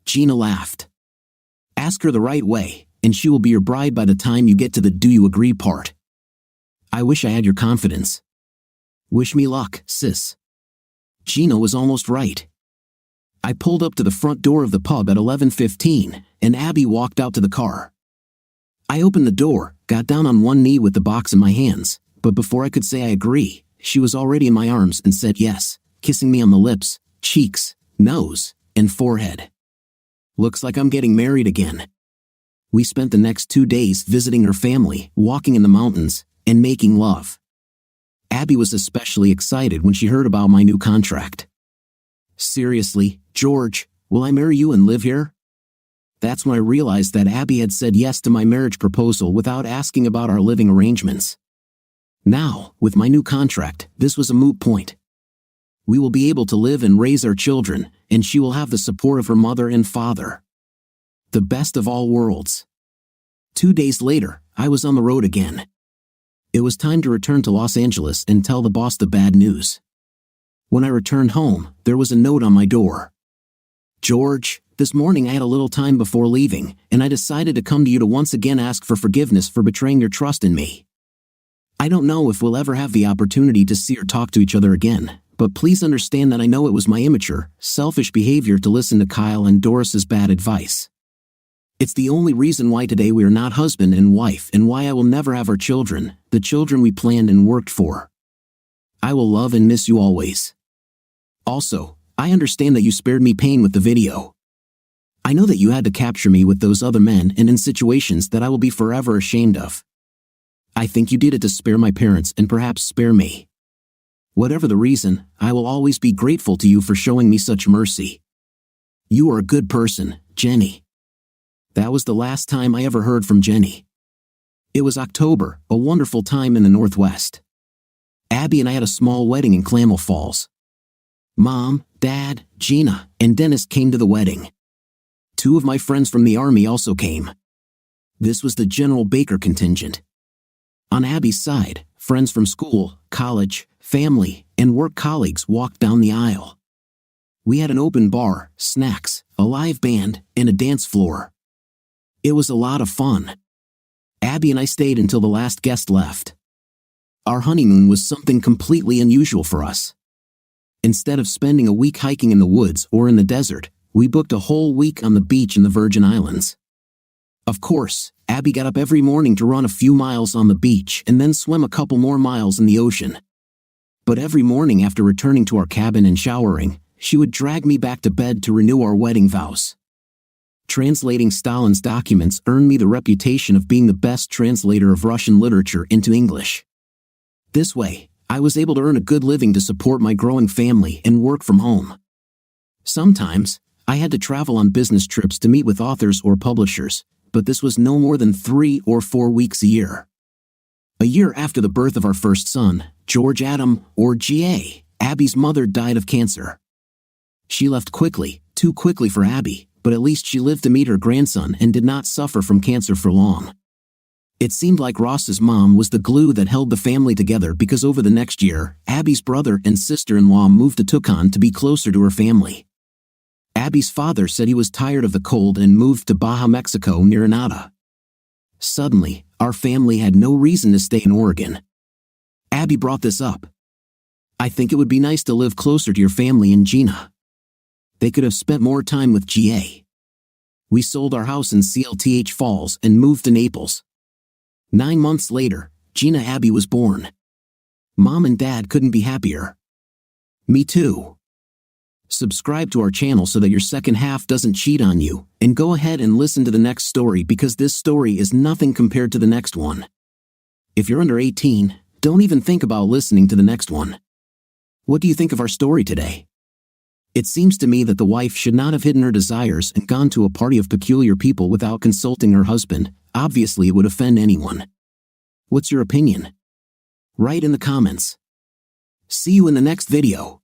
Gina laughed. "Ask her the right way, and she will be your bride by the time you get to the do you agree part. I wish I had your confidence. Wish me luck, sis." Gina was almost right. I pulled up to the front door of the pub at 11:15, and Abby walked out to the car. I opened the door, got down on one knee with the box in my hands, but before I could say I agree, she was already in my arms and said yes, kissing me on the lips, cheeks, nose, and forehead. Looks like I'm getting married again. We spent the next 2 days visiting her family, walking in the mountains, and making love. Abby was especially excited when she heard about my new contract. "Seriously, George, will I marry you and live here?" That's when I realized that Abby had said yes to my marriage proposal without asking about our living arrangements. Now, with my new contract, this was a moot point. We will be able to live and raise our children, and she will have the support of her mother and father. The best of all worlds. 2 days later, I was on the road again. It was time to return to Los Angeles and tell the boss the bad news. When I returned home, there was a note on my door. George, this morning I had a little time before leaving, and I decided to come to you to once again ask for forgiveness for betraying your trust in me. I don't know if we'll ever have the opportunity to see or talk to each other again, but please understand that I know it was my immature, selfish behavior to listen to Kyle and Doris's bad advice. It's the only reason why today we are not husband and wife and why I will never have our children, the children we planned and worked for. I will love and miss you always. Also, I understand that you spared me pain with the video. I know that you had to capture me with those other men and in situations that I will be forever ashamed of. I think you did it to spare my parents and perhaps spare me. Whatever the reason, I will always be grateful to you for showing me such mercy. You are a good person, Jenny. That was the last time I ever heard from Jenny. It was October, a wonderful time in the Northwest. Abby and I had a small wedding in Klamath Falls. Mom, Dad, Gina, and Dennis came to the wedding. 2 of my friends from the Army also came. This was the General Baker contingent. On Abby's side, friends from school, college, family, and work colleagues walked down the aisle. We had an open bar, snacks, a live band, and a dance floor. It was a lot of fun. Abby and I stayed until the last guest left. Our honeymoon was something completely unusual for us. Instead of spending a week hiking in the woods or in the desert, we booked a whole week on the beach in the Virgin Islands. Of course, Abby got up every morning to run a few miles on the beach and then swim a couple more miles in the ocean. But every morning after returning to our cabin and showering, she would drag me back to bed to renew our wedding vows. Translating Stalin's documents earned me the reputation of being the best translator of Russian literature into English. This way, I was able to earn a good living to support my growing family and work from home. Sometimes, I had to travel on business trips to meet with authors or publishers, but this was no more than 3 or 4 weeks a year. A year after the birth of our first son, George Adam, or G.A., Abby's mother died of cancer. She left quickly, too quickly for Abby, but at least she lived to meet her grandson and did not suffer from cancer for long. It seemed like Ross's mom was the glue that held the family together because over the next year, Abby's brother and sister-in-law moved to Tucson to be closer to her family. Abby's father said he was tired of the cold and moved to Baja, Mexico near Enata. Suddenly, our family had no reason to stay in Oregon. Abby brought this up. I think it would be nice to live closer to your family and Gina. They could have spent more time with G.A. We sold our house in CLTH Falls and moved to Naples. 9 months later, Gina Abby was born. Mom and Dad couldn't be happier. Me too. Subscribe to our channel so that your second half doesn't cheat on you, and go ahead and listen to the next story because this story is nothing compared to the next one. If you're under 18, don't even think about listening to the next one. What do you think of our story today? It seems to me that the wife should not have hidden her desires and gone to a party of peculiar people without consulting her husband. Obviously, it would offend anyone. What's your opinion? Write in the comments. See you in the next video.